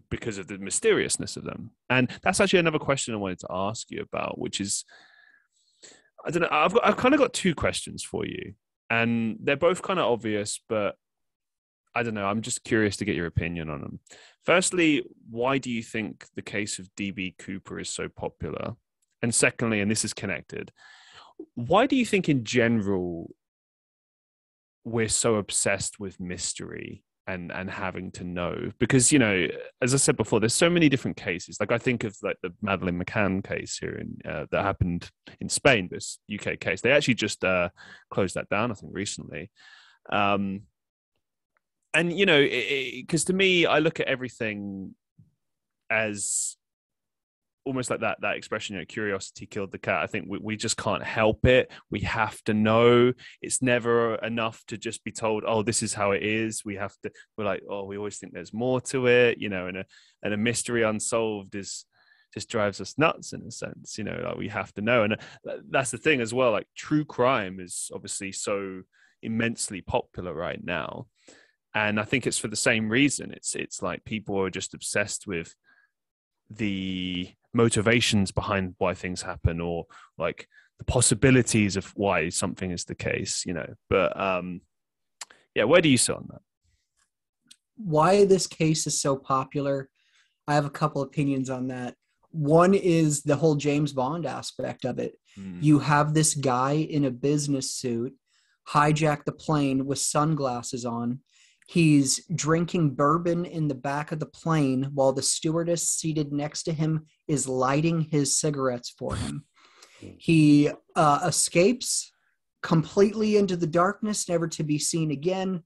Because of the mysteriousness of them. And that's actually another question I wanted to ask you about, which is, I don't know, I've kind of got two questions for you, and they're both kind of obvious, but I don't know, I'm just curious to get your opinion on them. Firstly, why do you think the case of D.B. Cooper is so popular? And secondly, and this is connected, why do you think in general we're so obsessed with mystery and having to know? Because, as I said before, there's so many different cases. Like, I think of like the Madeleine McCann case here that happened in Spain, this UK case. They actually just closed that down, I think, recently. And, because to me, I look at everything as almost like that expression, curiosity killed the cat. I think we just can't help it. We have to know. It's never enough to just be told, oh, this is how it is. We're like, oh, we always think there's more to it, and a mystery unsolved just drives us nuts in a sense, like we have to know. And that's the thing as well, like true crime is obviously so immensely popular right now. And I think it's for the same reason. It's like people are just obsessed with the motivations behind why things happen, or like the possibilities of why something is the case, but where do you sit on that? Why this case is so popular, I have a couple opinions on that. One is the whole James Bond aspect of it. You have this guy in a business suit hijack the plane with sunglasses on. He's drinking bourbon in the back of the plane while the stewardess seated next to him is lighting his cigarettes for him. He escapes completely into the darkness, never to be seen again.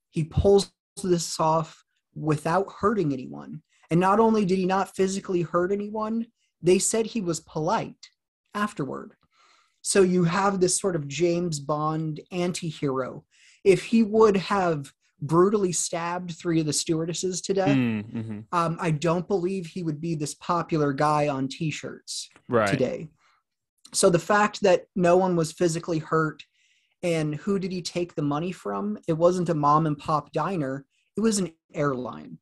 He pulls this off without hurting anyone. And not only did he not physically hurt anyone, they said he was polite afterward. So you have this sort of James Bond anti-hero. If he would have brutally stabbed 3 of the stewardesses to death, I don't believe he would be this popular guy on t-shirts today. So the fact that no one was physically hurt, and who did he take the money from? It wasn't a mom and pop diner. It was an airline.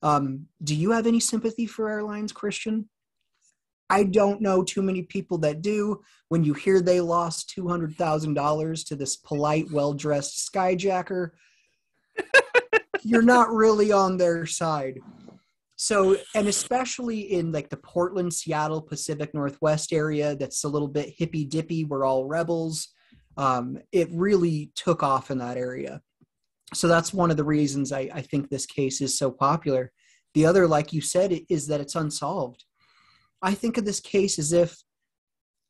Do you have any sympathy for airlines, Christian? I don't know too many people that do. When you hear they lost $200,000 to this polite, well-dressed skyjacker, you're not really on their side. So, and especially in like the Portland, Seattle, Pacific Northwest area, that's a little bit hippy dippy. We're all rebels. It really took off in that area. So that's one of the reasons I think this case is so popular. The other, like you said, is that it's unsolved. I think of this case as if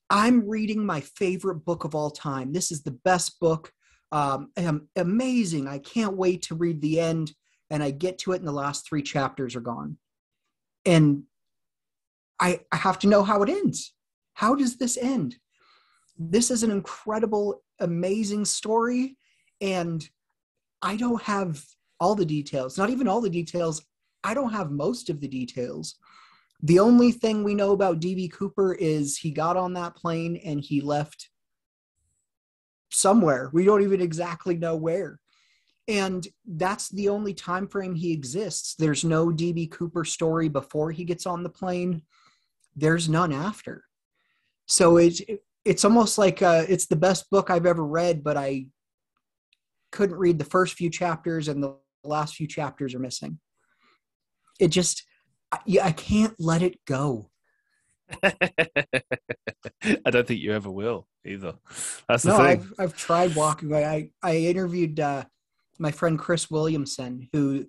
I'm reading my favorite book of all time. This is the best book. Amazing. I can't wait to read the end. And I get to it and the last 3 chapters are gone. And I have to know how it ends. How does this end? This is an incredible, amazing story. And I don't have all the details, not even all the details. I don't have most of the details. The only thing we know about D.B. Cooper is he got on that plane and he left somewhere. We don't even exactly know where. And that's the only time frame he exists. There's no D.B. Cooper story before he gets on the plane. There's none after. So it's almost like it's the best book I've ever read, but I couldn't read the first few chapters and the last few chapters are missing. It just, I can't let it go. I don't think you ever will either. That's the thing. I've tried walking away. I interviewed my friend Chris Williamson, who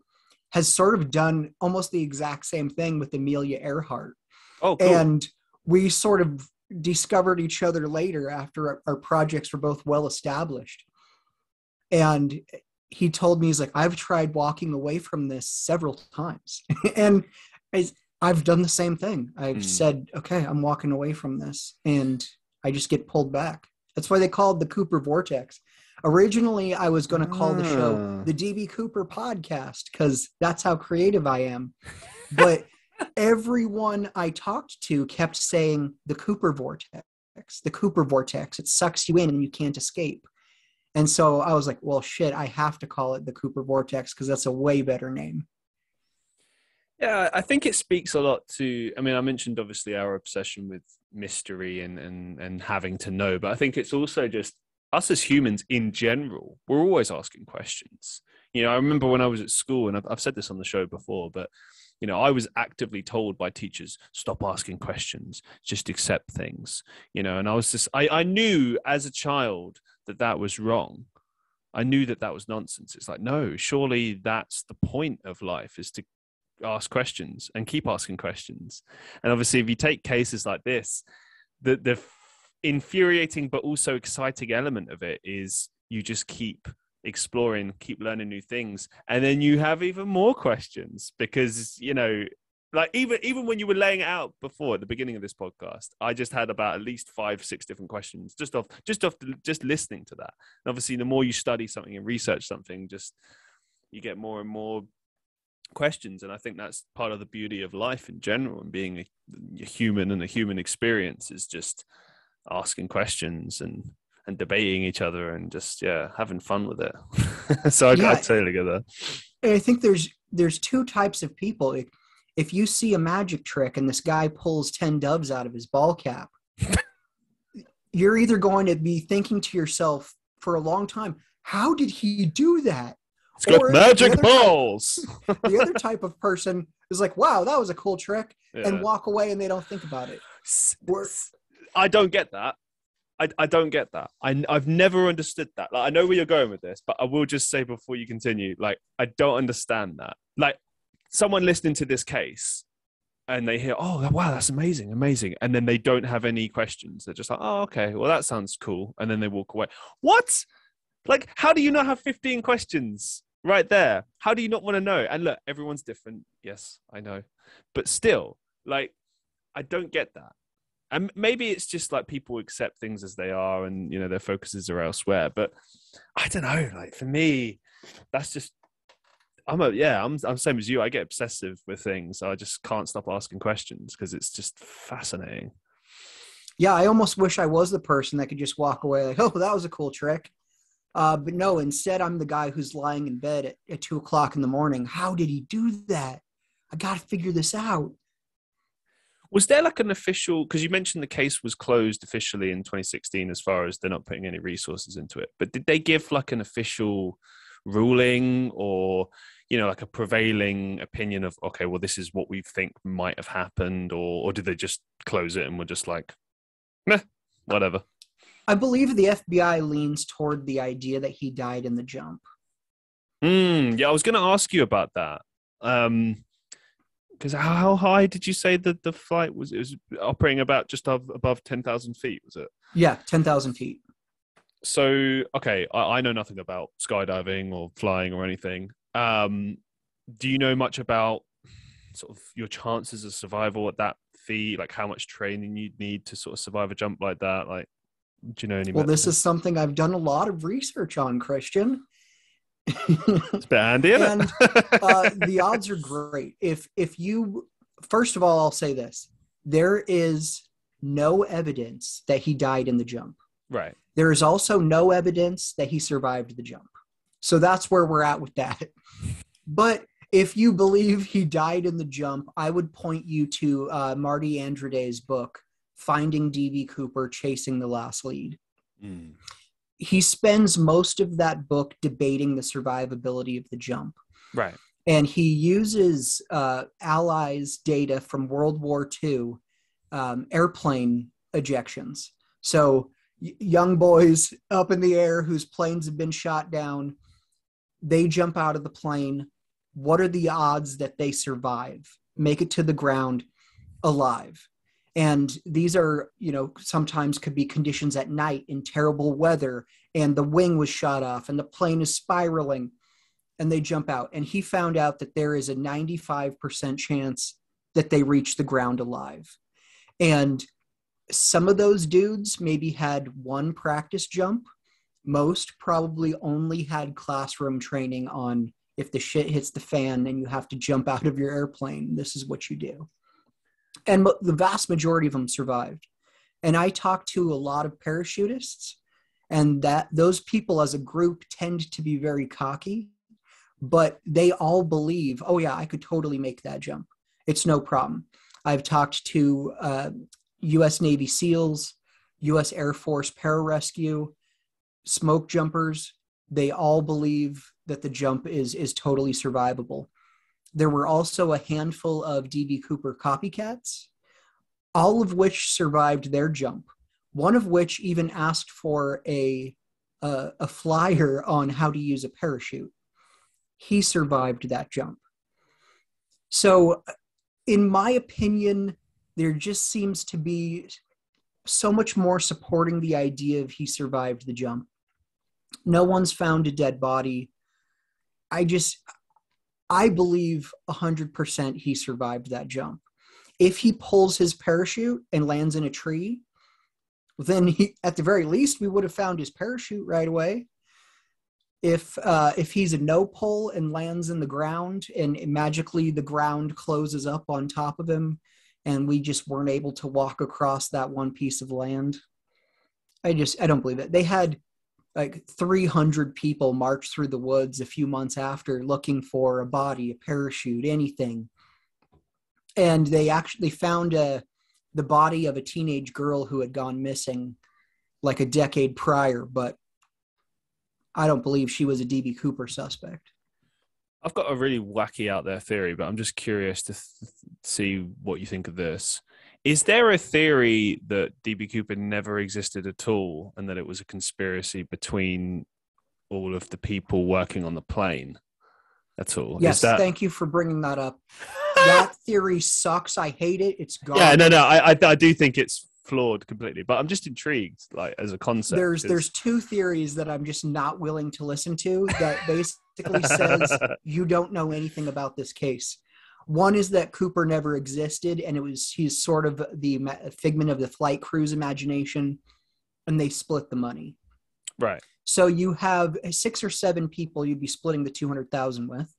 has sort of done almost the exact same thing with Amelia Earhart. Oh, cool. And we sort of discovered each other later after our projects were both well established. And he told me, he's like, I've tried walking away from this several times. And I've done the same thing. I've said, okay, I'm walking away from this. And I just get pulled back. That's why they called the Cooper Vortex. Originally, I was going to call the show the D.B. Cooper Podcast because that's how creative I am. But everyone I talked to kept saying the Cooper Vortex, the Cooper Vortex. It sucks you in and you can't escape. And so I was like, well, shit, I have to call it the Cooper Vortex because that's a way better name. Yeah, I think it speaks a lot to, I mean, I mentioned obviously our obsession with mystery and having to know, but I think it's also just us as humans in general, we're always asking questions. You know, I remember when I was at school, and I've said this on the show before, but, you know, I was actively told by teachers, stop asking questions, just accept things, you know, and I was just, I knew as a child that was wrong. I knew that was nonsense. It's like, no, surely that's the point of life, is to ask questions and keep asking questions. And obviously, if you take cases like this, the infuriating but also exciting element of it is you just keep exploring, keep learning new things, and then you have even more questions because, you know, like even when you were laying it out before at the beginning of this podcast, I just had about at least 5-6 different questions just listening to that. And obviously, the more you study something and research something, just you get more and more questions. And I think that's part of the beauty of life in general, and being a human and a human experience is just asking questions and debating each other and just having fun with it. So I totally get that. I think there's 2 types of people. If you see a magic trick and this guy pulls 10 doves out of his ball cap, you're either going to be thinking to yourself for a long time, how did he do that? It's got magic balls. The other type of person is like, wow, that was a cool trick, and walk away and they don't think about it. I don't get that. I don't get that. I've never understood that. Like, I know where you're going with this, but I will just say before you continue, like, I don't understand that. Like, someone listening to this case and they hear, oh, wow, that's amazing. And then they don't have any questions. They're just like, oh, okay, well, that sounds cool. And then they walk away. What? Like, how do you not have 15 questions right there? How do you not want to know? And look, everyone's different. Yes, I know. But still, like, I don't get that. And maybe it's just like people accept things as they are and, you know, their focuses are elsewhere. But I don't know. Like, for me, that's just, I'm same as you. I get obsessive with things. I just can't stop asking questions because it's just fascinating. Yeah, I almost wish I was the person that could just walk away like, oh, that was a cool trick. But no, instead, I'm the guy who's lying in bed at 2:00 in the morning. How did he do that? I got to figure this out. Was there like an official, because you mentioned the case was closed officially in 2016 as far as they're not putting any resources into it, but did they give like an official ruling, or, like a prevailing opinion of, okay, well, this is what we think might have happened, or did they just close it and were just like, meh, whatever? I believe the FBI leans toward the idea that he died in the jump. Yeah, I was going to ask you about that. Because how high did you say that the flight was? It was operating about just above 10,000 feet, was it? Yeah, 10,000 feet. So, okay, I know nothing about skydiving or flying or anything. Do you know much about sort of your chances of survival at that feat? Like how much training you'd need to sort of survive a jump like that? Like, do you know any? Well, this is something I've done a lot of research on, Christian. It's a bit handy, isn't it? The odds are great. If you, first of all, I'll say this: there is no evidence that he died in the jump. Right. There is also no evidence that he survived the jump. So that's where we're at with that. But if you believe he died in the jump, I would point you to Marty Andrede's book, Finding D.B. Cooper, Chasing the Last Lead. Mm. He spends most of that book debating the survivability of the jump. Right. And he uses Allies data from World War II airplane ejections. So young boys up in the air whose planes have been shot down, they jump out of the plane. What are the odds that they survive, make it to the ground alive? And these are, sometimes could be conditions at night in terrible weather, and the wing was shot off and the plane is spiraling, and they jump out. And he found out that there is a 95% chance that they reach the ground alive. And some of those dudes maybe had one practice jump. Most probably only had classroom training on if the shit hits the fan and you have to jump out of your airplane, this is what you do. And the vast majority of them survived. And I talked to a lot of parachutists, and that those people as a group tend to be very cocky, but they all believe, oh yeah, I could totally make that jump. It's no problem. I've talked to U.S. Navy SEALs, U.S. Air Force pararescue, smoke jumpers. They all believe that the jump is totally survivable. There were also a handful of D.B. Cooper copycats, all of which survived their jump. One of which even asked for a flyer on how to use a parachute. He survived that jump. So, in my opinion, there just seems to be so much more supporting the idea of he survived the jump. No one's found a dead body. I believe 100% he survived that jump. If he pulls his parachute and lands in a tree, then at the very least, we would have found his parachute right away. If he's a no pull and lands in the ground and magically the ground closes up on top of him and we just weren't able to walk across that one piece of land, I don't believe it. They had like 300 people march through the woods a few months after looking for a body, a parachute, anything. And they actually found the body of a teenage girl who had gone missing like a decade prior, but I don't believe she was a D.B. Cooper suspect. I've got a really wacky out there theory, but I'm just curious to see what you think of this. Is there a theory that D.B. Cooper never existed at all and that it was a conspiracy between all of the people working on the plane at all? Yes, thank you for bringing that up. That theory sucks. I hate it. It's gone. Yeah, no, I do think it's flawed completely, but I'm just intrigued, like as a concept. There's two theories that I'm just not willing to listen to that basically says you don't know anything about this case. One is that Cooper never existed, and he's sort of the figment of the flight crew's imagination, and they split the money. Right. So you have 6 or 7 people you'd be splitting the $200,000 with.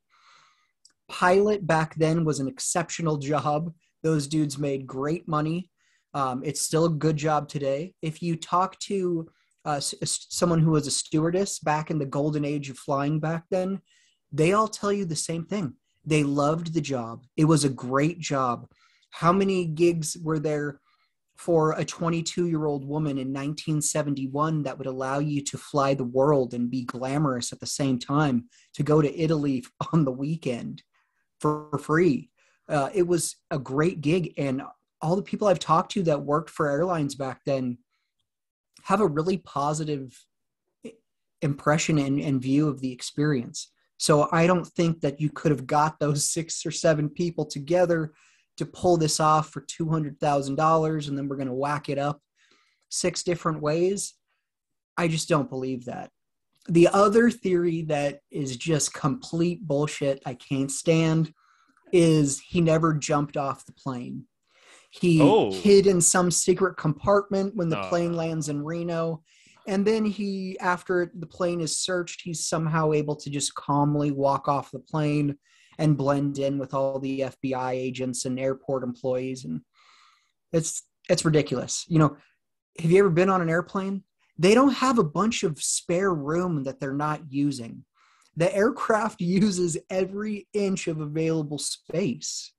Pilot back then was an exceptional job. Those dudes made great money. It's still a good job today. If you talk to someone who was a stewardess back in the golden age of flying back then, they all tell you the same thing. They loved the job. It was a great job. How many gigs were there for a 22-year-old woman in 1971 that would allow you to fly the world and be glamorous at the same time, to go to Italy on the weekend for free. It was a great gig, and all the people I've talked to that worked for airlines back then have a really positive impression and view of the experience. So I don't think that you could have got those 6 or 7 people together to pull this off for $200,000, and then we're going to whack it up 6 different ways. I just don't believe that. The other theory that is just complete bullshit, I can't stand, is he never jumped off the plane. He hid in some secret compartment when the plane lands in Reno. And then he, after the plane is searched, he's somehow able to just calmly walk off the plane and blend in with all the FBI agents and airport employees. And it's ridiculous. You know, have you ever been on an airplane? They don't have a bunch of spare room that they're not using. The aircraft uses every inch of available space.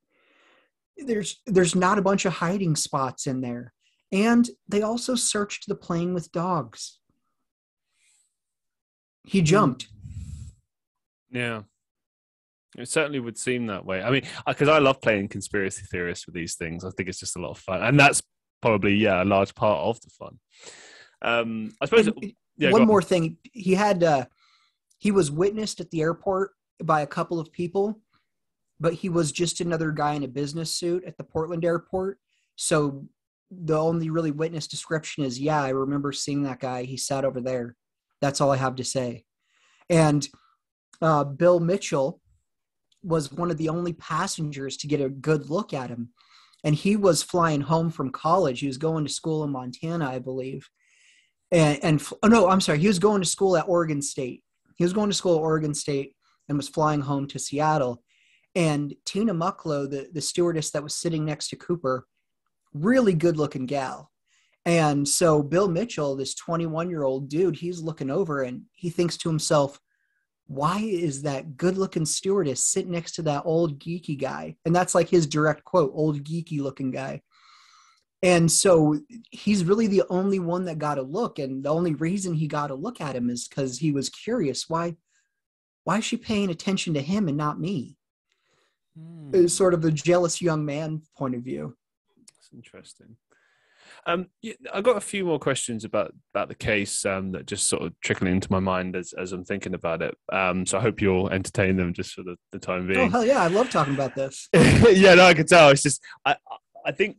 There's not a bunch of hiding spots in there. And they also searched the plane with dogs. He jumped. Yeah. It certainly would seem that way. I mean, because I love playing conspiracy theorists with these things. I think it's just a lot of fun. And that's probably, a large part of the fun. I suppose... one more thing. He was witnessed at the airport by a couple of people, but he was just another guy in a business suit at the Portland airport. So the only really witness description is, I remember seeing that guy. He sat over there. That's all I have to say. And Bill Mitchell was one of the only passengers to get a good look at him. And he was flying home from college. He was going to school in Montana, I believe. He was going to school at Oregon State. He was going to school at Oregon State and was flying home to Seattle. And Tina Mucklow, the stewardess that was sitting next to Cooper, really good looking gal. And so Bill Mitchell, this 21-year-old dude, he's looking over and he thinks to himself, why is that good looking stewardess sitting next to that old geeky guy? And that's like his direct quote, old geeky looking guy. And so he's really the only one that got a look. And the only reason he got a look at him is because he was curious. Why is she paying attention to him and not me? It's sort of the jealous young man point of view. That's interesting. I've got a few more questions about the case that just sort of trickling into my mind as I'm thinking about it. So I hope you'll entertain them just for the time being. Oh, hell yeah. I love talking about this. Yeah, no, I can tell. It's just, I think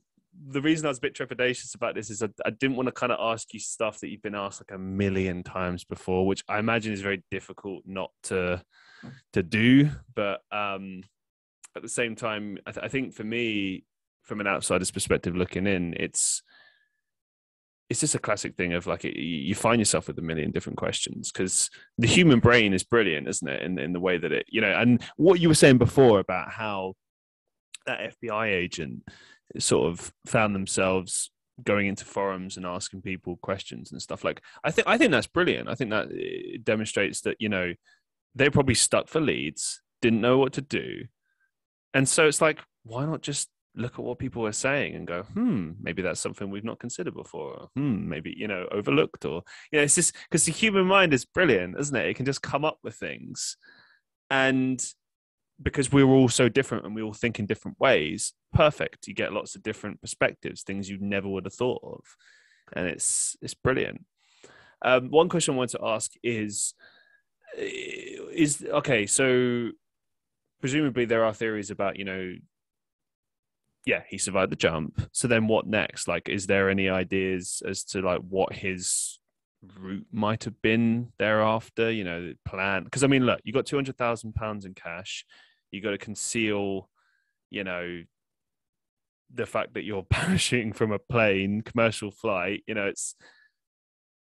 the reason I was a bit trepidatious about this is I didn't want to kind of ask you stuff that you've been asked like a million times before, which I imagine is very difficult not to do. But at the same time, I think for me, from an outsider's perspective looking in, it's just a classic thing of like you find yourself with a million different questions because the human brain is brilliant, isn't it? In the way that it, and what you were saying before about how that FBI agent sort of found themselves going into forums and asking people questions and stuff. Like, I think that's brilliant. I think that it demonstrates that, they're probably stuck for leads, didn't know what to do. And so it's like, why not just look at what people are saying and go, maybe that's something we've not considered before. Maybe, overlooked or, it's just because the human mind is brilliant, isn't it? It can just come up with things. And because we're all so different and we all think in different ways, perfect. You get lots of different perspectives, things you never would have thought of. And it's brilliant. One question I wanted to ask is okay, so presumably there are theories about, he survived the jump. So then what next? Like, is there any ideas as to like what his route might have been thereafter, the plan? Because I mean, look, you got £200,000 in cash. You got to conceal, the fact that you're parachuting from a plane, commercial flight. It's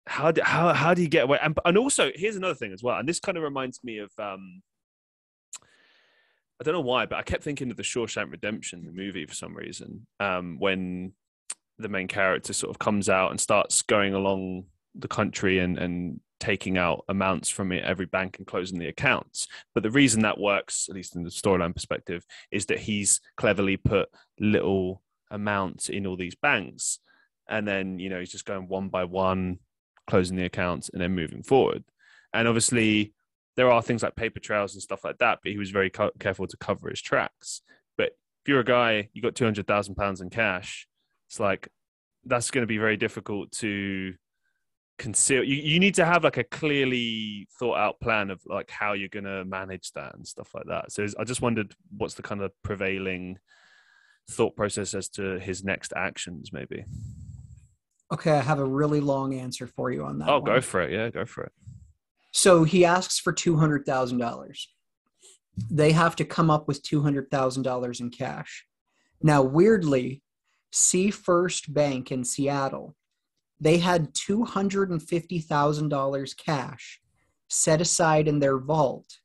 how do you get away? And also, here's another thing as well. And this kind of reminds me of I don't know why, but I kept thinking of the Shawshank Redemption, the movie, for some reason, when the main character sort of comes out and starts going along the country and taking out amounts from every bank and closing the accounts. But the reason that works, at least in the storyline perspective, is that he's cleverly put little amounts in all these banks And then, he's just going one by one, closing the accounts and then moving forward. And obviously there are things like paper trails and stuff like that, but he was very careful to cover his tracks. But if you're a guy, you got £200,000 in cash, it's like, that's going to be very difficult to conceal. You need to have like a clearly thought out plan of like how you're going to manage that and stuff like that. So I just wondered what's the kind of prevailing thought process as to his next actions, maybe. Okay, I have a really long answer for you on that. Oh, go for it. Yeah, go for it. So he asks for $200,000. They have to come up with $200,000 in cash. Now, weirdly, Sea First Bank in Seattle, they had $250,000 cash set aside in their vault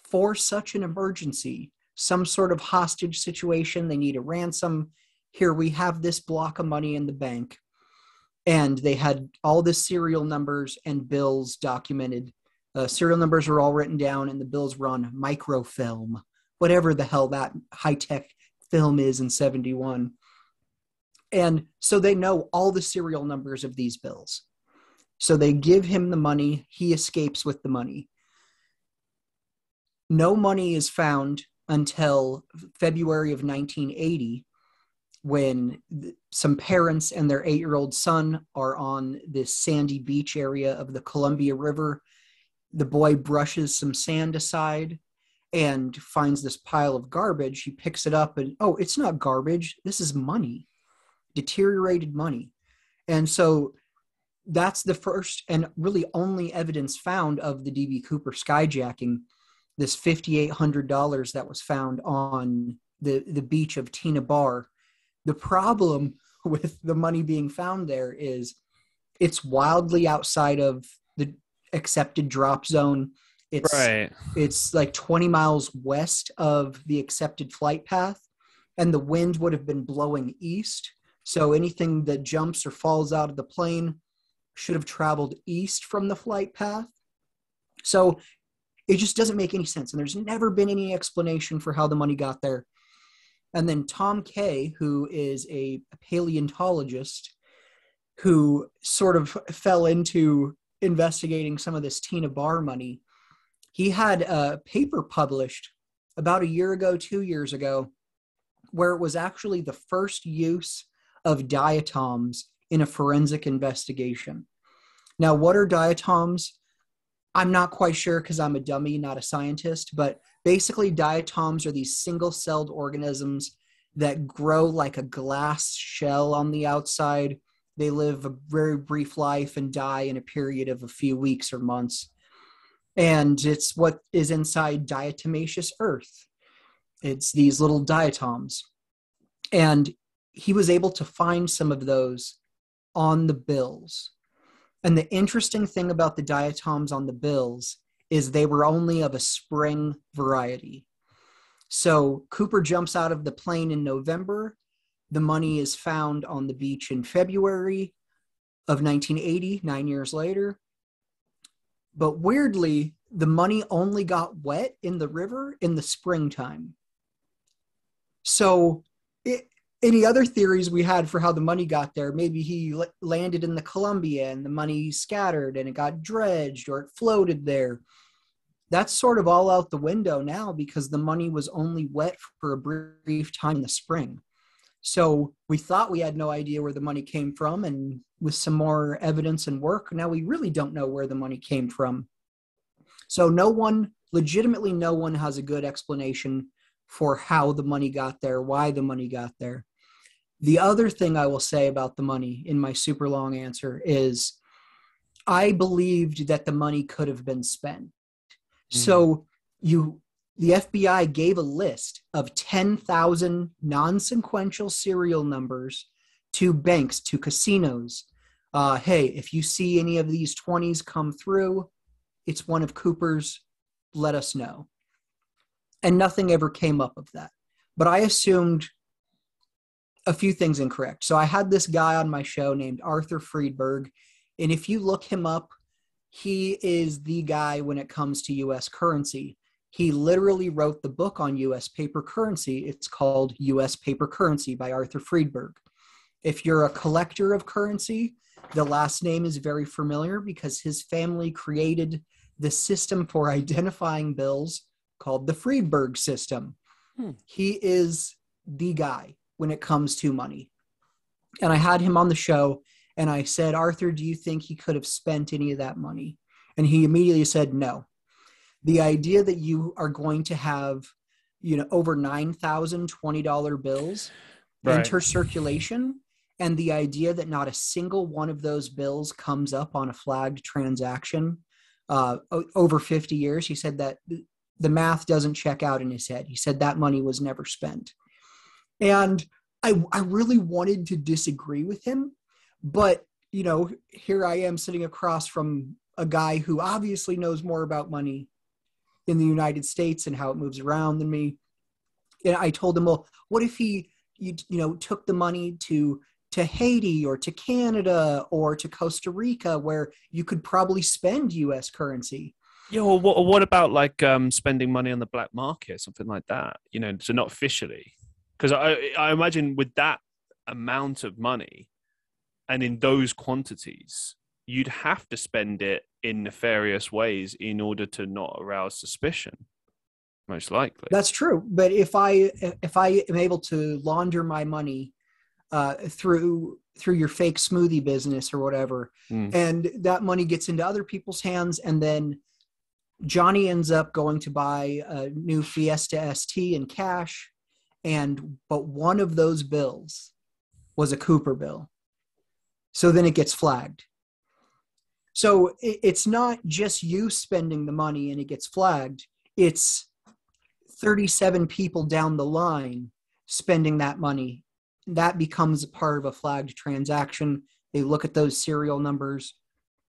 for such an emergency, some sort of hostage situation. They need a ransom. Here we have this block of money in the bank. And they had all the serial numbers and bills documented. Serial numbers are all written down, and the bills were on microfilm, whatever the hell that high-tech film is in 71. And so they know all the serial numbers of these bills. So they give him the money. He escapes with the money. No money is found until February of 1980, when some parents and their 8-year-old son are on this sandy beach area of the Columbia River. The boy brushes some sand aside and finds this pile of garbage. He picks it up and, oh, it's not garbage. This is money, deteriorated money. And so that's the first and really only evidence found of the D.B. Cooper skyjacking, this $5,800 that was found on the beach of Tina Bar. The problem with the money being found there is it's wildly outside of the accepted drop zone. It's like 20 miles west of the accepted flight path, and the wind would have been blowing east. So anything that jumps or falls out of the plane should have traveled east from the flight path. So it just doesn't make any sense. And there's never been any explanation for how the money got there. And then Tom Kay, who is a paleontologist who sort of fell into investigating some of this Tina Bar money, he had a paper published about 2 years ago, where it was actually the first use of diatoms in a forensic investigation. Now, what are diatoms? I'm not quite sure because I'm a dummy, not a scientist, but basically diatoms are these single-celled organisms that grow like a glass shell on the outside. They live a very brief life and die in a period of a few weeks or months. And it's what is inside diatomaceous earth. It's these little diatoms. And he was able to find some of those on the bills. And the interesting thing about the diatoms on the bills is they were only of a spring variety. So Cooper jumps out of the plane in November. The money is found on the beach in February of 1980, 9 years later. But weirdly, the money only got wet in the river in the springtime. So any other theories we had for how the money got there? Maybe he landed in the Columbia and the money scattered and it got dredged, or it floated there. That's sort of all out the window now because the money was only wet for a brief time in the spring. So we thought we had no idea where the money came from, and with some more evidence and work, now we really don't know where the money came from. So legitimately no one has a good explanation for how the money got there, why the money got there. The other thing I will say about the money in my super long answer is I believed that the money could have been spent. So the FBI gave a list of 10,000 non-sequential serial numbers to banks, to casinos. Hey, if you see any of these 20s come through, it's one of Cooper's, let us know. And nothing ever came up of that. But I assumed a few things incorrect. So I had this guy on my show named Arthur Friedberg, and if you look him up, he is the guy when it comes to U.S. currency. He literally wrote the book on U.S. paper currency. It's called U.S. Paper Currency by Arthur Friedberg. If you're a collector of currency, the last name is very familiar because his family created the system for identifying bills called the Friedberg system. He is the guy when it comes to money. And I had him on the show and I said, Arthur, do you think he could have spent any of that money? And he immediately said, no. The idea that you are going to have, over 9,000 $20 bills enter circulation, and the idea that not a single one of those bills comes up on a flagged transaction over 50 years, he said that the math doesn't check out in his head. He said that money was never spent. And I really wanted to disagree with him, but, here I am sitting across from a guy who obviously knows more about money in the United States and how it moves around than me. And I told him, well, what if he took the money to Haiti or to Canada or to Costa Rica, where you could probably spend U.S. currency? Yeah, well, what about like spending money on the black market, something like that? So not officially, because I imagine with that amount of money and in those quantities, you'd have to spend it in nefarious ways in order to not arouse suspicion. Most likely, that's true. But if I am able to launder my money through your fake smoothie business or whatever, and that money gets into other people's hands, and then Johnny ends up going to buy a new Fiesta ST in cash, but one of those bills was a Cooper bill, so then it gets flagged. So it's not just you spending the money and it gets flagged. It's 37 people down the line spending that money. That becomes a part of a flagged transaction. They look at those serial numbers.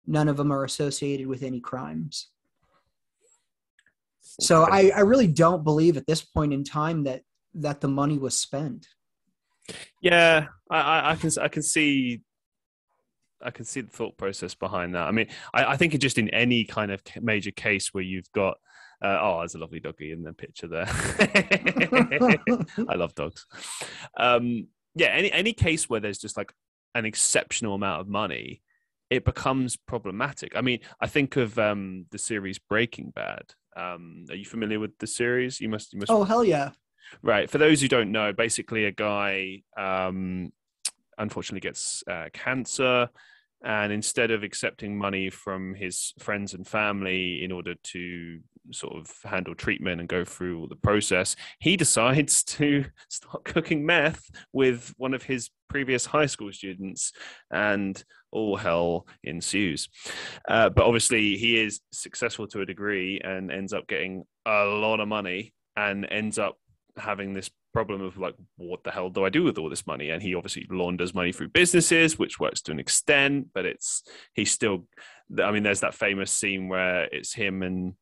None of them are associated with any crimes. So I really don't believe at this point in time that the money was spent. Yeah, I can see the thought process behind that. I mean, I think just in any kind of major case where you've got, there's a lovely doggy in the picture there. I love dogs. Any case where there's just like an exceptional amount of money, it becomes problematic. I mean, I think of the series Breaking Bad. Are you familiar with the series? You must. Oh, hell yeah. Right. For those who don't know, basically a guy unfortunately gets cancer, and instead of accepting money from his friends and family in order to sort of handle treatment and go through all the process, he decides to start cooking meth with one of his previous high school students, and all hell ensues. But obviously he is successful to a degree and ends up getting a lot of money and ends up having this problem of like, what the hell do I do with all this money? And he obviously launders money through businesses, which works to an extent, but he's still, I mean, there's that famous scene where it's him and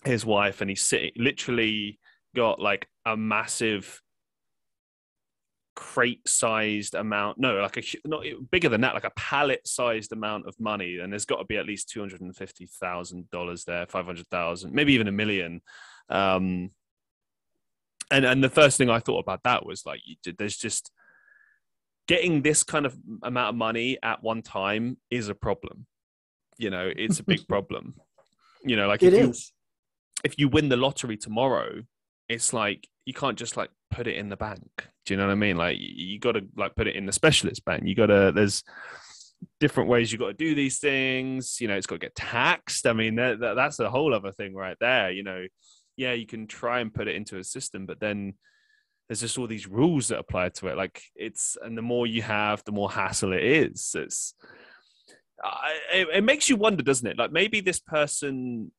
his wife, and he's literally got like a massive crate-sized amount, not bigger than that, like a pallet-sized amount of money, and there's got to be at least $250,000 there, 500,000, maybe even $1 million. And the first thing I thought about that was like, there's just getting this kind of amount of money at one time is a problem. It's a big problem. Like if you win the lottery tomorrow, it's like you can't just like put it in the bank. Do you know what I mean? Like you got to like put it in the specialist bank. There's different ways you got to do these things. It's got to get taxed. I mean, that's a whole other thing right there. Yeah, you can try and put it into a system, but then there's just all these rules that apply to it. Like and the more you have, the more hassle it is. It makes you wonder, doesn't it? Like maybe this person,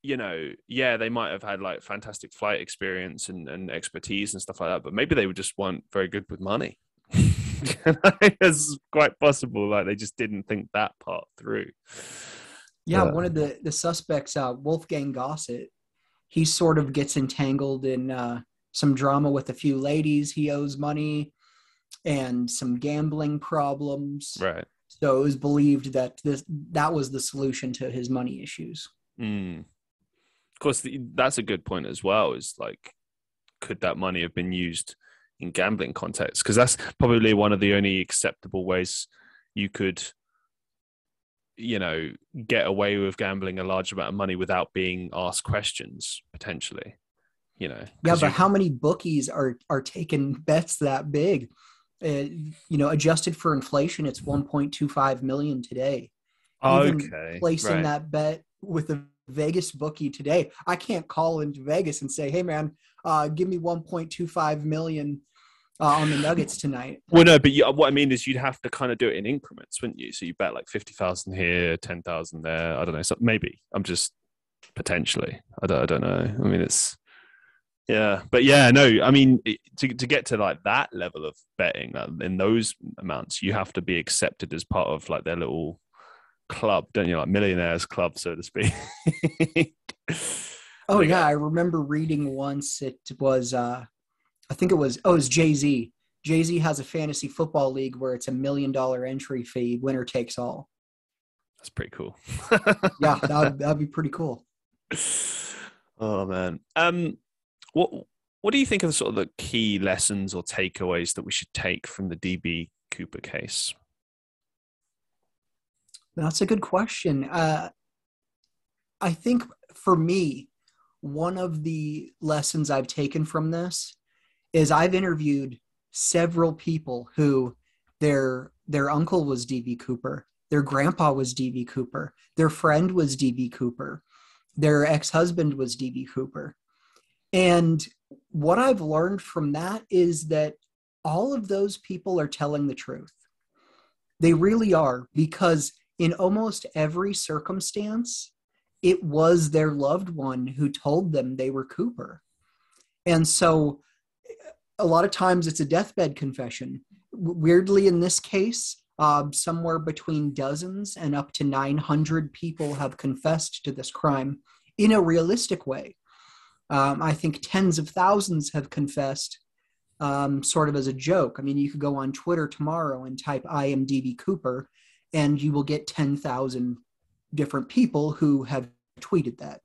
they might have had like fantastic flight experience and expertise and stuff like that, but maybe they just weren't very good with money. It's quite possible. Like they just didn't think that part through. Yeah, one of the suspects, Wolfgang Gossett, he sort of gets entangled in some drama with a few ladies he owes money and some gambling problems. Right. So it was believed that that was the solution to his money issues. Of course, that's a good point as well, is like, could that money have been used in gambling context, because that's probably one of the only acceptable ways you could, get away with gambling a large amount of money without being asked questions, potentially. Yeah, but how many bookies are taking bets that big? Adjusted for inflation, it's 1.25 million today. Even placing that bet with a Vegas bookie today, I can't call into Vegas and say, "Hey, man, give me 1.25 million on the Nuggets tonight." Well, no, but what I mean is you'd have to kind of do it in increments, wouldn't you? So you bet like 50,000 here, 10,000 there. I don't know. So maybe I'm just potentially. I don't know. I mean, it's. Yeah, but yeah, no, I mean, to get to like that level of betting in those amounts, you have to be accepted as part of like their little club, don't you? Like millionaires club, so to speak. Oh yeah, I remember reading once. It was, I think it was Jay-Z. Jay-Z has a fantasy football league where it's $1 million entry fee, winner takes all. That's pretty cool. Yeah, that'd be pretty cool. Oh man. What do you think are sort of the key lessons or takeaways that we should take from the D.B. Cooper case? That's a good question. I think for me, one of the lessons I've taken from this is I've interviewed several people who their uncle was D.B. Cooper, their grandpa was D.B. Cooper, their friend was D.B. Cooper, their ex-husband was D.B. Cooper. And what I've learned from that is that all of those people are telling the truth. They really are, because in almost every circumstance, it was their loved one who told them they were Cooper. And so a lot of times it's a deathbed confession. Weirdly, in this case, somewhere between dozens and up to 900 people have confessed to this crime in a realistic way. I think tens of thousands have confessed sort of as a joke. I mean, you could go on Twitter tomorrow and type "I am d.b. Cooper," and you will get 10,000 different people who have tweeted that.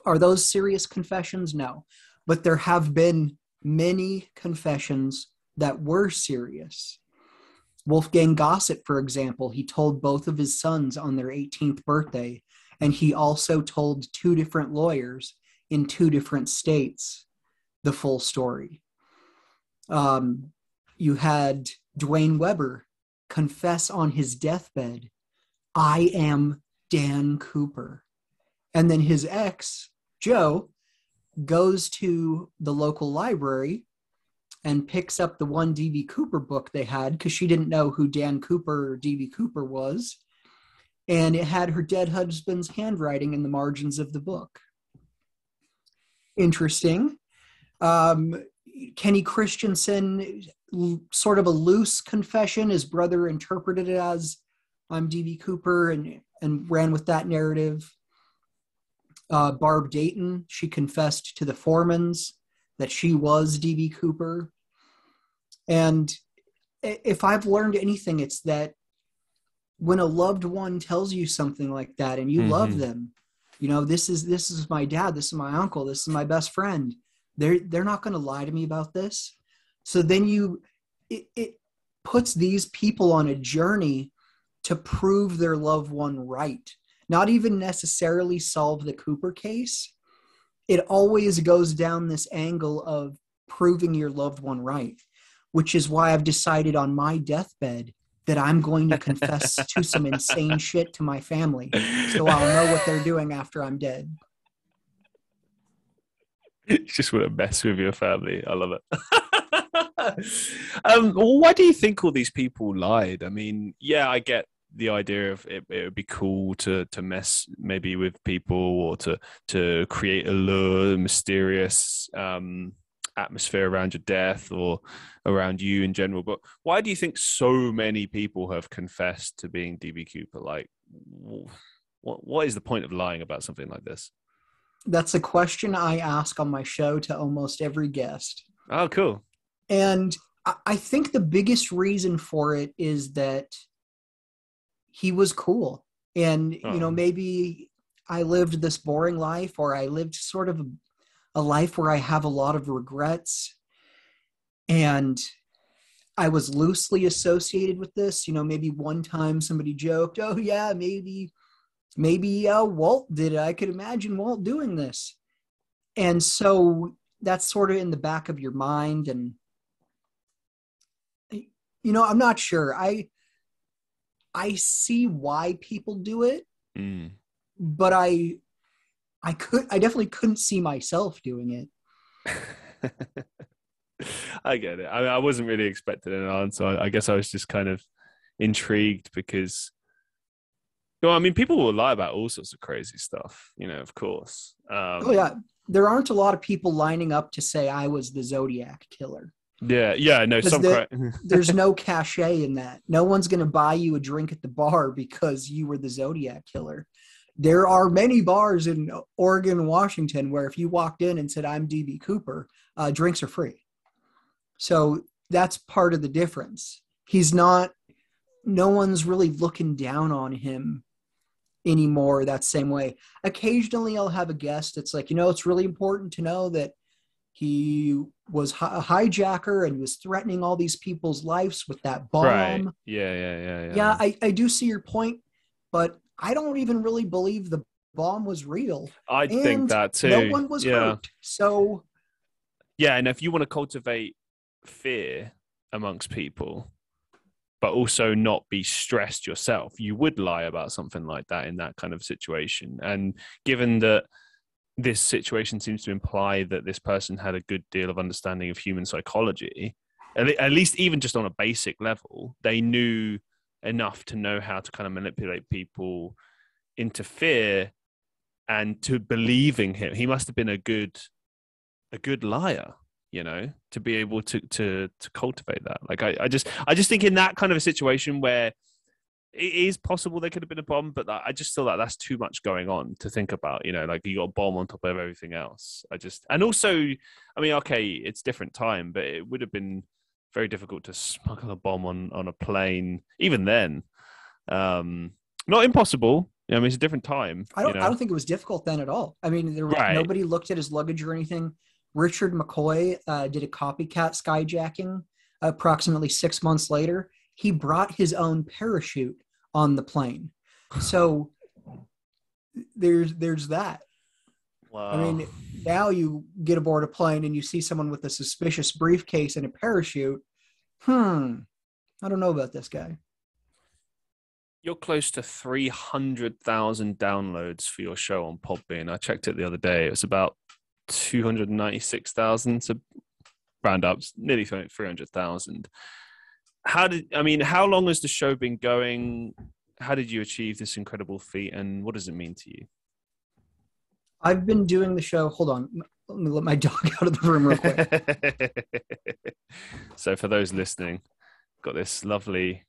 Are those serious confessions? No. But there have been many confessions that were serious. Wolfgang Gossett, for example, he told both of his sons on their 18th birthday, and he also told 2 different lawyers in 2 different states the full story. You had Dwayne Weber confess on his deathbed, "I am Dan Cooper." And then his ex, Joe, goes to the local library and picks up the one D.B. Cooper book they had, because she didn't know who Dan Cooper or D.B. Cooper was. And it had her dead husband's handwriting in the margins of the book. Interesting. Kenny Christensen, sort of a loose confession. His brother interpreted it as "I'm D.B. Cooper" and ran with that narrative. Barb Dayton, she confessed to the Foremans that she was D.B. Cooper. And if I've learned anything, it's that when a loved one tells you something like that and you love them, this is my dad, this is my uncle, this is my best friend, they're not going to lie to me about this. So then it puts these people on a journey to prove their loved one right, not even necessarily solve the Cooper case. It always goes down this angle of proving your loved one right, which is why I've decided on my deathbed that I'm going to confess to some insane shit to my family, so I'll know what they're doing after I'm dead. You just want to mess with your family. I love it. Why do you think all these people lied? I mean, yeah, I get the idea of it would be cool to mess maybe with people, or to create a lure, mysterious atmosphere around your death or around you in general. But why do you think so many people have confessed to being D.B. Cooper? Like, what is the point of lying about something like this? That's a question I ask on my show to almost every guest. Oh, cool. And I think the biggest reason for it is that he was cool. And, maybe I lived this boring life, or I lived sort of a life where I have a lot of regrets. And I was loosely associated with this. Maybe one time somebody joked, oh yeah, maybe Walt did it. I could imagine Walt doing this. And so that's sort of in the back of your mind. And, I'm not sure. I see why people do it, but I definitely couldn't see myself doing it. I get it. I wasn't really expecting an answer. I guess I was just kind of intrigued because, people will lie about all sorts of crazy stuff, of course. Oh, yeah. There aren't a lot of people lining up to say I was the Zodiac killer. Yeah, no. There's no cachet in that. No one's going to buy you a drink at the bar because you were the Zodiac killer. There are many bars in Oregon and Washington where if you walked in and said, I'm D.B. Cooper, drinks are free. So that's part of the difference. No one's really looking down on him anymore that same way. Occasionally I'll have a guest. It's like, it's really important to know that he was a hijacker and was threatening all these people's lives with that bomb. Right. Yeah. Yeah, I do see your point, but I don't even really believe the bomb was real. I think that too. No one was hurt. So yeah, and if you want to cultivate fear amongst people, but also not be stressed yourself, you would lie about something like that in that kind of situation. And given that this situation seems to imply that this person had a good deal of understanding of human psychology, at least even just on a basic level, they knew enough to know how to kind of manipulate people into fear and to believing him. He must have been a good liar, to be able to cultivate that. Like I just think in that kind of a situation where it is possible there could have been a bomb, but I just feel like that's too much going on to think about, like you got a bomb on top of everything else. And also, okay, it's different time, but it would have been very difficult to smuggle a bomb on a plane, even then. Not impossible. It's a different time. I don't think it was difficult then at all. Nobody looked at his luggage or anything. Richard McCoy did a copycat skyjacking approximately 6 months later. He brought his own parachute on the plane. So there's that. Wow. Now you get aboard a plane and you see someone with a suspicious briefcase and a parachute. I don't know about this guy. You're close to 300,000 downloads for your show on Podbean. I checked it the other day. It was about 296,000. So round up, nearly 300,000. How long has the show been going? How did you achieve this incredible feat, and what does it mean to you? I've been doing the show. Hold on. Let me let my dog out of the room real quick. So for those listening, got this lovely...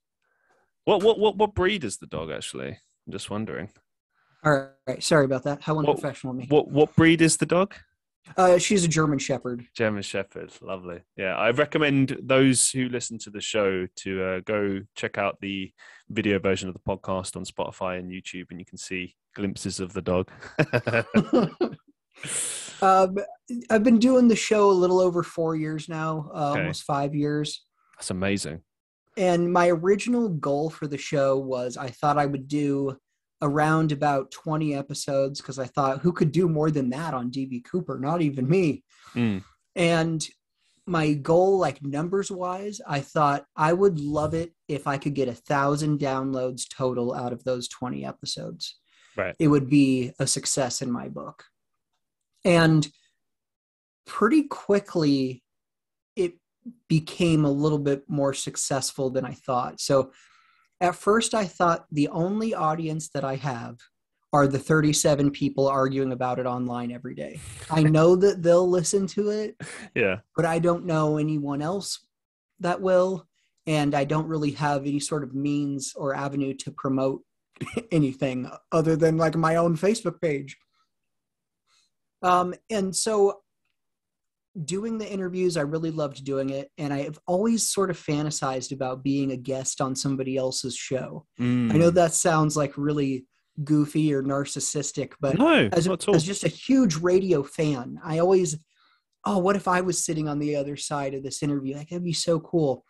What breed is the dog, actually? I'm just wondering. All right. Sorry about that. How unprofessional of me. What breed is the dog? She's a German Shepherd. German Shepherd. Lovely. Yeah, I recommend those who listen to the show to go check out the video version of the podcast on Spotify and YouTube, and you can see glimpses of the dog. I've been doing the show a little over 4 years now, almost 5 years. That's amazing. And my original goal for the show was I thought I would do around about 20 episodes because I thought, who could do more than that on D.B. Cooper? Not even me. And my goal, like numbers wise, I thought I would love it if I could get 1,000 downloads total out of those 20 episodes. Right. It would be a success in my book. And pretty quickly, it became a little bit more successful than I thought. So at first I thought the only audience that I have are the 37 people arguing about it online every day. I know that they'll listen to it, but I don't know anyone else that will. And I don't really have any sort of means or avenue to promote anything other than like my own Facebook page. And so doing the interviews, I really loved doing it. And I have always sort of fantasized about being a guest on somebody else's show. I know that sounds like really goofy or narcissistic, but no, as just a huge radio fan, I always oh, what if I was sitting on the other side of this interview? Like, that'd be so cool.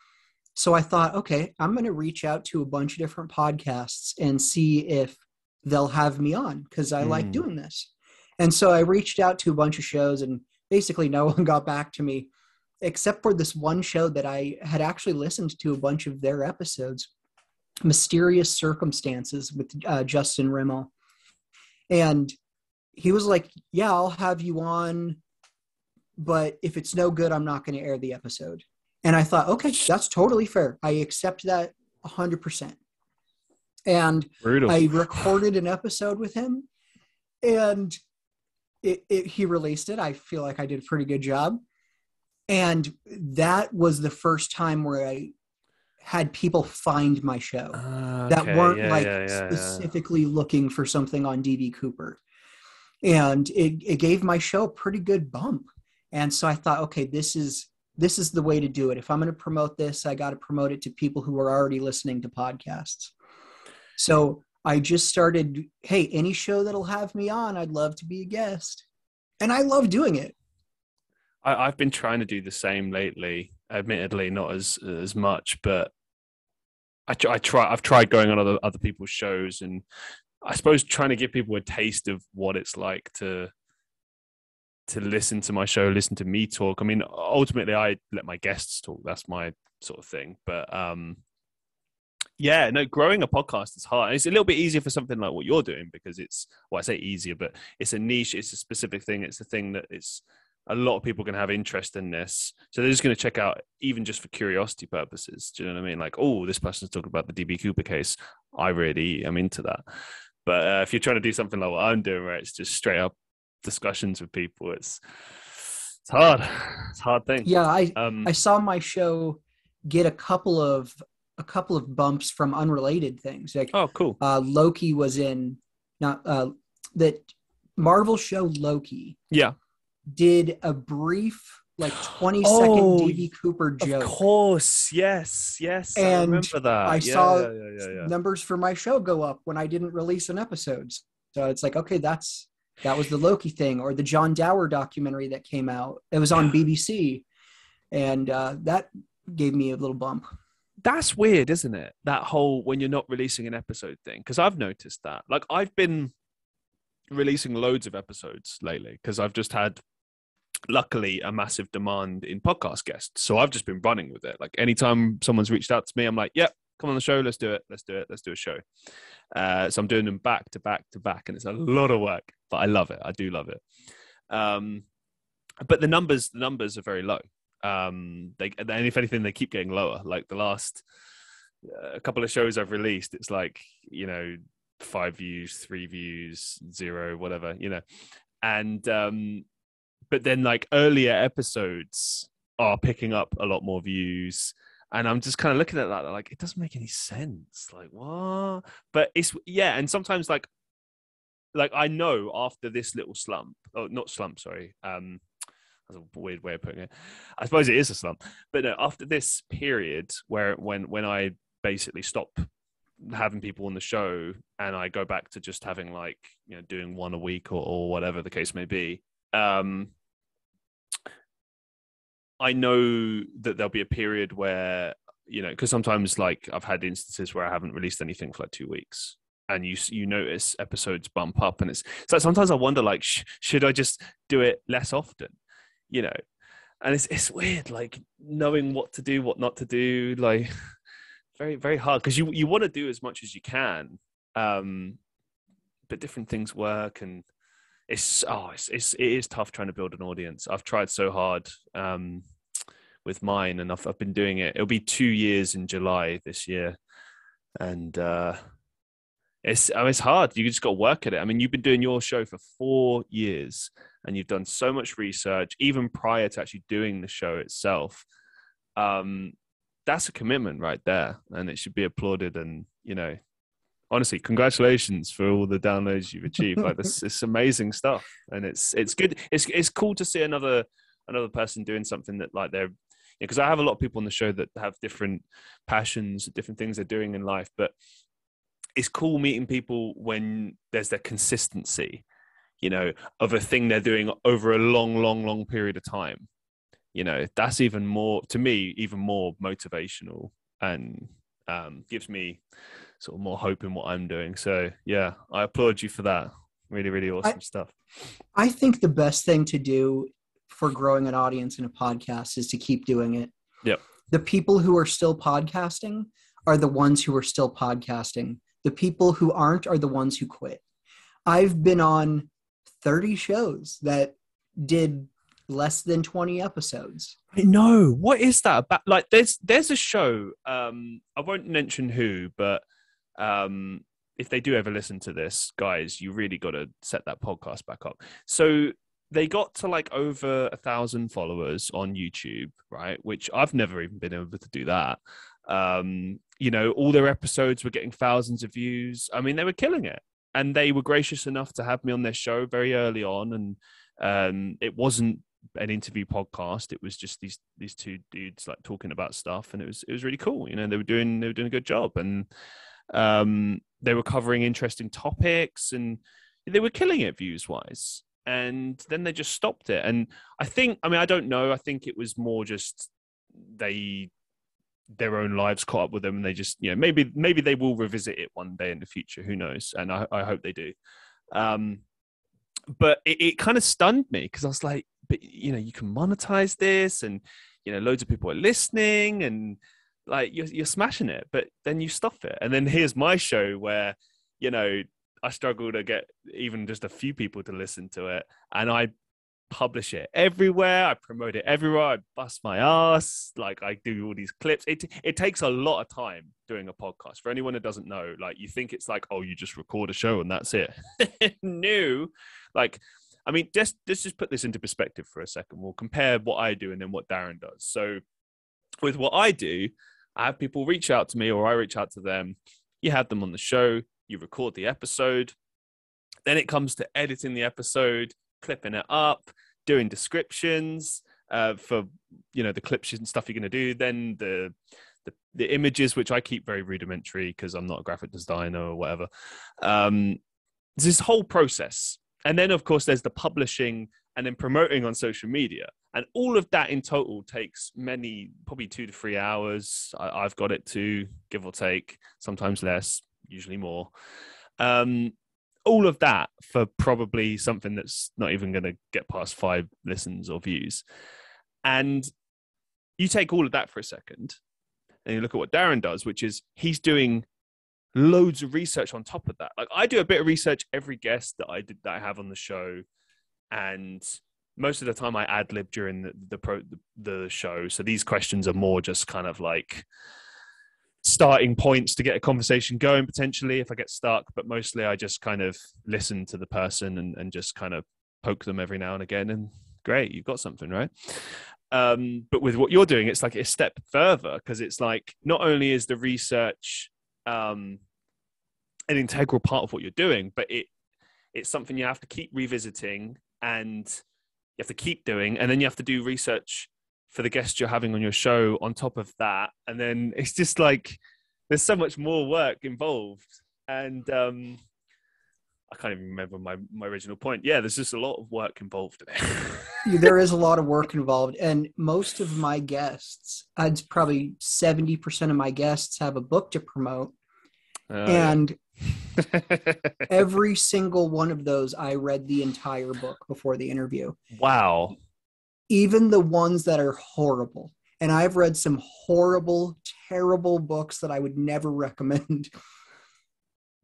So I thought, okay, I'm going to reach out to a bunch of different podcasts and see if they'll have me on, because I like doing this. And so I reached out to a bunch of shows, and basically no one got back to me, except for this one show that I had actually listened to a bunch of their episodes, Mysterious Circumstances with Justin Rimmel. And he was like, yeah, I'll have you on, but if it's no good, I'm not going to air the episode. And I thought, okay, that's totally fair. I accept that 100%. And Brutal. I recorded an episode with him, and he released it. I feel like I did a pretty good job. And that was the first time where I had people find my show that weren't specifically looking for something on d.b.cooper. And it gave my show a pretty good bump. And so I thought, okay, this is the way to do it. If I'm going to promote this, I got to promote it to people who are already listening to podcasts. So I just started, hey, any show that'll have me on, I'd love to be a guest. And I love doing it. I've been trying to do the same lately, admittedly not as much, but I've tried going on other people's shows, and I suppose trying to give people a taste of what it's like to listen to my show, listen to me talk. I mean, ultimately I let my guests talk. That's my sort of thing. But growing a podcast is hard. It's a little bit easier for something like what you're doing, because I say easier, but it's a niche. It's a specific thing. It's a thing that a lot of people can have interest in this. So they're just going to check out, even just for curiosity purposes. Do you know what I mean? Like, oh, this person's talking about the D.B. Cooper case. I really am into that. But if you're trying to do something like what I'm doing, where it's just straight up discussions with people, it's hard. It's a hard thing. Yeah, I saw my show get a couple of bumps from unrelated things. Like, oh, cool. Loki was in that Marvel show Loki. Yeah. Did a brief, like 20-second D.B. Cooper joke. Of course, yes. And I remember that. I saw numbers for my show go up when I didn't release an episode. So it's like, okay, that was the Loki thing, or the John Dower documentary that came out. It was on BBC, and that gave me a little bump. That's weird, isn't it? That whole when you're not releasing an episode thing, because I've noticed that. Like, I've been releasing loads of episodes lately because I've just had, luckily, a massive demand in podcast guests. So I've just been running with it. Like, anytime someone's reached out to me, I'm like, yep, come on the show. Let's do it. Let's do a show. So I'm doing them back to back to back, and it's a lot of work, but I love it. I do love it. But the numbers are very low. And if anything, they keep getting lower. Like the last a couple of shows I've released, it's like, 5 views, 3 views, 0, whatever, and but then like earlier episodes are picking up a lot more views, and I'm just kind of looking at that like, it doesn't make any sense. Like, what? But and sometimes like I know after this little slump, not slump, sorry, that's a weird way of putting it. I suppose it is a slump, but no, after this period when I basically stop having people on the show and I go back to just having like, doing one a week or whatever the case may be, I know that there'll be a period where, because sometimes like I've had instances where I haven't released anything for like 2 weeks, and you notice episodes bump up, and it's like sometimes I wonder, like, should I just do it less often? And it's weird, like knowing what to do, what not to do, like very, very hard, because you want to do as much as you can, but different things work, and it is tough trying to build an audience. I've tried so hard with mine, and I've been doing it. It'll be 2 years in July this year, and it's hard. You just got to work at it. I mean, you've been doing your show for 4 years, and you've done so much research, even prior to actually doing the show itself. That's a commitment right there, and it should be applauded. And, honestly, congratulations for all the downloads you've achieved. Like, it's amazing stuff, and it's good. It's cool to see another person doing something that, like, they're, because I have a lot of people on the show that have different passions, different things they're doing in life, but it's cool meeting people when there's that consistency. you know, of a thing they're doing over a long period of time. You know, that's even more, to me, even more motivational, and gives me sort of more hope in what I'm doing. So yeah, I applaud you for that. Really, really awesome stuff. I think the best thing to do for growing an audience in a podcast is to keep doing it. Yep. The people who are still podcasting are the ones who are still podcasting. The people who aren't are the ones who quit. I've been on 30 shows that did less than 20 episodes. I know. What is that about? Like, there's a show, I won't mention who, but if they do ever listen to this, guys, you really got to set that podcast back up. So they got to like over 1,000 followers on YouTube, right? Which I've never even been able to do that. You know, all their episodes were getting thousands of views. I mean, they were killing it. And they were gracious enough to have me on their show very early on. And it wasn't an interview podcast. It was just these two dudes like talking about stuff. And it was really cool. You know, they were doing a good job. And they were covering interesting topics, and they were killing it views wise. And then they just stopped it. And I don't know. I think it was more just their own lives caught up with them, and they just, you know, maybe they will revisit it one day in the future. Who knows? And I hope they do. But it kind of stunned me, because I was like, but you know, you can monetize this, and you know, loads of people are listening, and like you're smashing it. But then you stop it, and then here's my show where, you know, I struggle to get even just a few people to listen to it, and I publish it everywhere. I promote it everywhere. I bust my ass. Like, I do all these clips. It takes a lot of time doing a podcast. For anyone who doesn't know, like, you think it's like, oh, you just record a show and that's it. No, like, I mean, let's just put this into perspective for a second. We'll compare what I do and then what Darren does. So with what I do, I have people reach out to me, or I reach out to them. You have them on the show, you record the episode, then it comes to editing the episode, clipping it up, doing descriptions for, you know, the clips and stuff you're going to do. Then the images, which I keep very rudimentary because I'm not a graphic designer or whatever. There's this whole process. And then, of course, there's the publishing and then promoting on social media. And all of that in total takes probably 2 to 3 hours. I've got it to, give or take, sometimes less, usually more. All of that for probably something that's not even going to get past 5 listens or views. And you take all of that for a second and you look at what Darren does, which is he's doing loads of research on top of that. Like, I do a bit of research every guest that I have on the show, and most of the time I ad-lib during the show. So these questions are more just kind of like starting points to get a conversation going, potentially, if I get stuck. But mostly I just kind of listen to the person and just kind of poke them every now and again, and great, you've got something, right? But with what you're doing, it's like a step further, because it's like, not only is the research an integral part of what you're doing, but it's something you have to keep revisiting, and you have to keep doing, and then you have to do research for the guests you're having on your show on top of that. And then it's just like, there's so much more work involved. And I can't even remember my original point. Yeah, there's just a lot of work involved in it. There is a lot of work involved. And most of my guests, I'd probably 70% of my guests have a book to promote. And every single one of those, I read the entire book before the interview. Wow. Even the ones that are horrible. And I've read some horrible, terrible books that I would never recommend.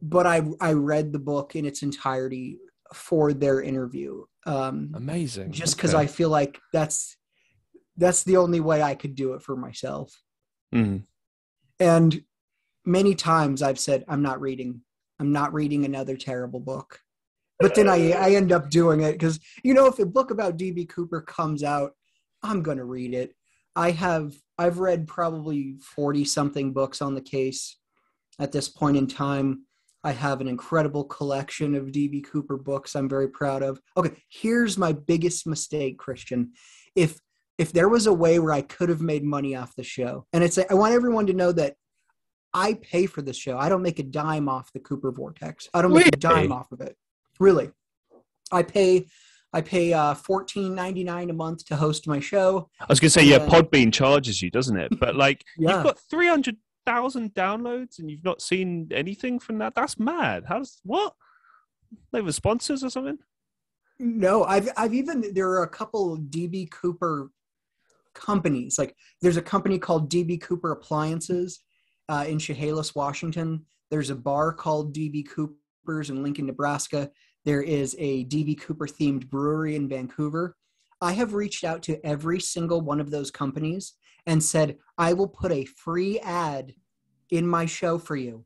But I read the book in its entirety for their interview. Amazing. Just because I feel like that's the only way I could do it for myself. Mm. And many times I've said, I'm not reading another terrible book. But then I end up doing it because, you know, if a book about D.B. Cooper comes out, I'm going to read it. I've read probably 40 something books on the case at this point in time. I have an incredible collection of D.B. Cooper books I'm very proud of. Okay, here's my biggest mistake, Christian. If there was a way where I could have made money off the show, and I want everyone to know that I pay for the show. I don't make a dime off the Cooper Vortex. I don't make a dime off of it. Really. I pay $14.99 a month to host my show. I was going to say, yeah, Podbean charges you, doesn't it? But like, yeah. You've got 300,000 downloads and you've not seen anything from that. That's mad. What? They were sponsors or something? No, there are a couple d.b. Cooper companies. Like there's a company called d.b. Cooper Appliances in Chehalis, Washington. There's a bar called d.b. Cooper's in Lincoln, Nebraska. There is a d.b. Cooper themed brewery in Vancouver. I have reached out to every single one of those companies and said, I will put a free ad in my show for you.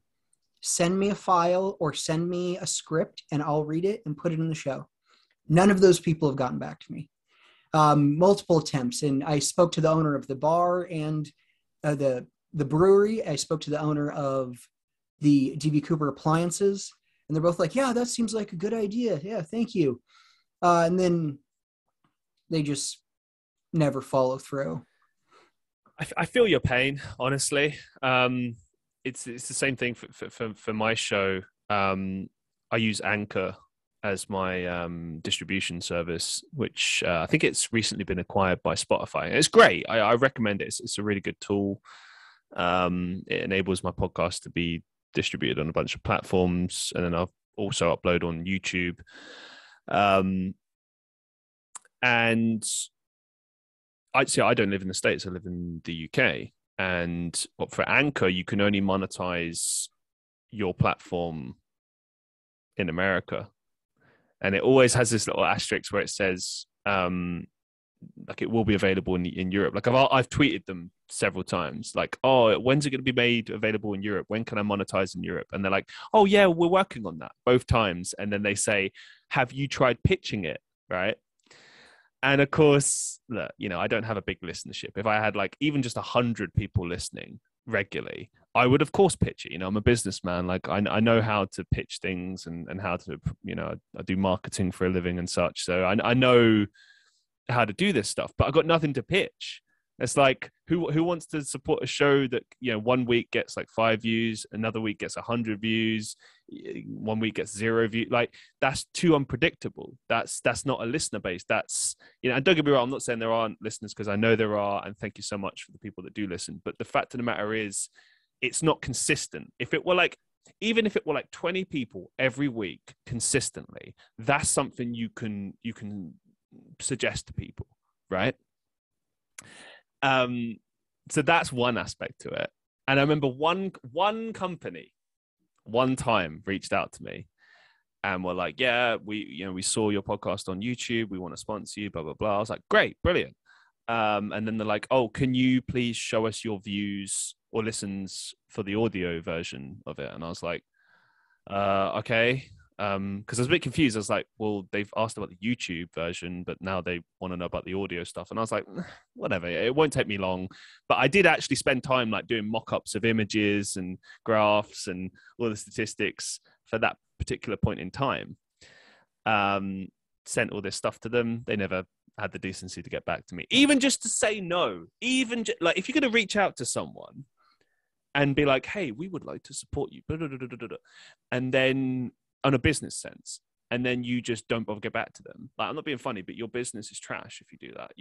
Send me a file or send me a script and I'll read it and put it in the show. None of those people have gotten back to me. Multiple attempts. And I spoke to the owner of the bar and the brewery. I spoke to the owner of the d.b. Cooper Appliances. And they're both like, yeah, that seems like a good idea. Yeah, thank you. And then they just never follow through. I feel your pain, honestly. It's the same thing for my show. I use Anchor as my distribution service, which I think it's recently been acquired by Spotify. And it's great. I recommend it. It's a really good tool. It enables my podcast to be distributed on a bunch of platforms, and then I'll also upload on YouTube. And I'd say I don't live in the States, I live in the UK. And for Anchor, you can only monetize your platform in America. And it always has this little asterisk where it says, like it will be available in Europe. Like I've tweeted them several times, like, oh, when's it going to be made available in Europe? When can I monetize in Europe? And they're like, oh yeah, we're working on that, both times. And then they say, have you tried pitching it? Right. And of course, look, I don't have a big listenership. If I had like even just 100 people listening regularly, I would of course pitch it. I'm a businessman. Like I know how to pitch things and how to, I do marketing for a living and such. So I know how to do this stuff, but I've got nothing to pitch. It's like, who wants to support a show that, 1 week gets like 5 views, another week gets 100 views, 1 week gets 0 views. Like that's too unpredictable. That's not a listener base. That's, and don't get me wrong, I'm not saying there aren't listeners, because I know there are. And thank you so much for the people that do listen. But the fact of the matter is, it's not consistent. Even if it were like 20 people every week consistently, that's something you can suggest to people, right? So that's one aspect to it. And I remember one company one time reached out to me and were like, yeah, we saw your podcast on YouTube, we want to sponsor you, blah blah blah. I was like, great, brilliant. And then they're like, oh, can you please show us your views or listens for the audio version of it? And I was like, okay. Because I was a bit confused. I was like, well, they've asked about the YouTube version, but now they want to know about the audio stuff. And I was like, whatever, it won't take me long. But I did actually spend time like doing mock-ups of images and graphs and all the statistics for that particular point in time. Sent all this stuff to them. They never had the decency to get back to me, even just to say no. Like if you're going to reach out to someone and be like, hey, we would like to support you, and then on a business sense, and then you just don't bother to get back to them. Like, I'm not being funny, but your business is trash if you do that.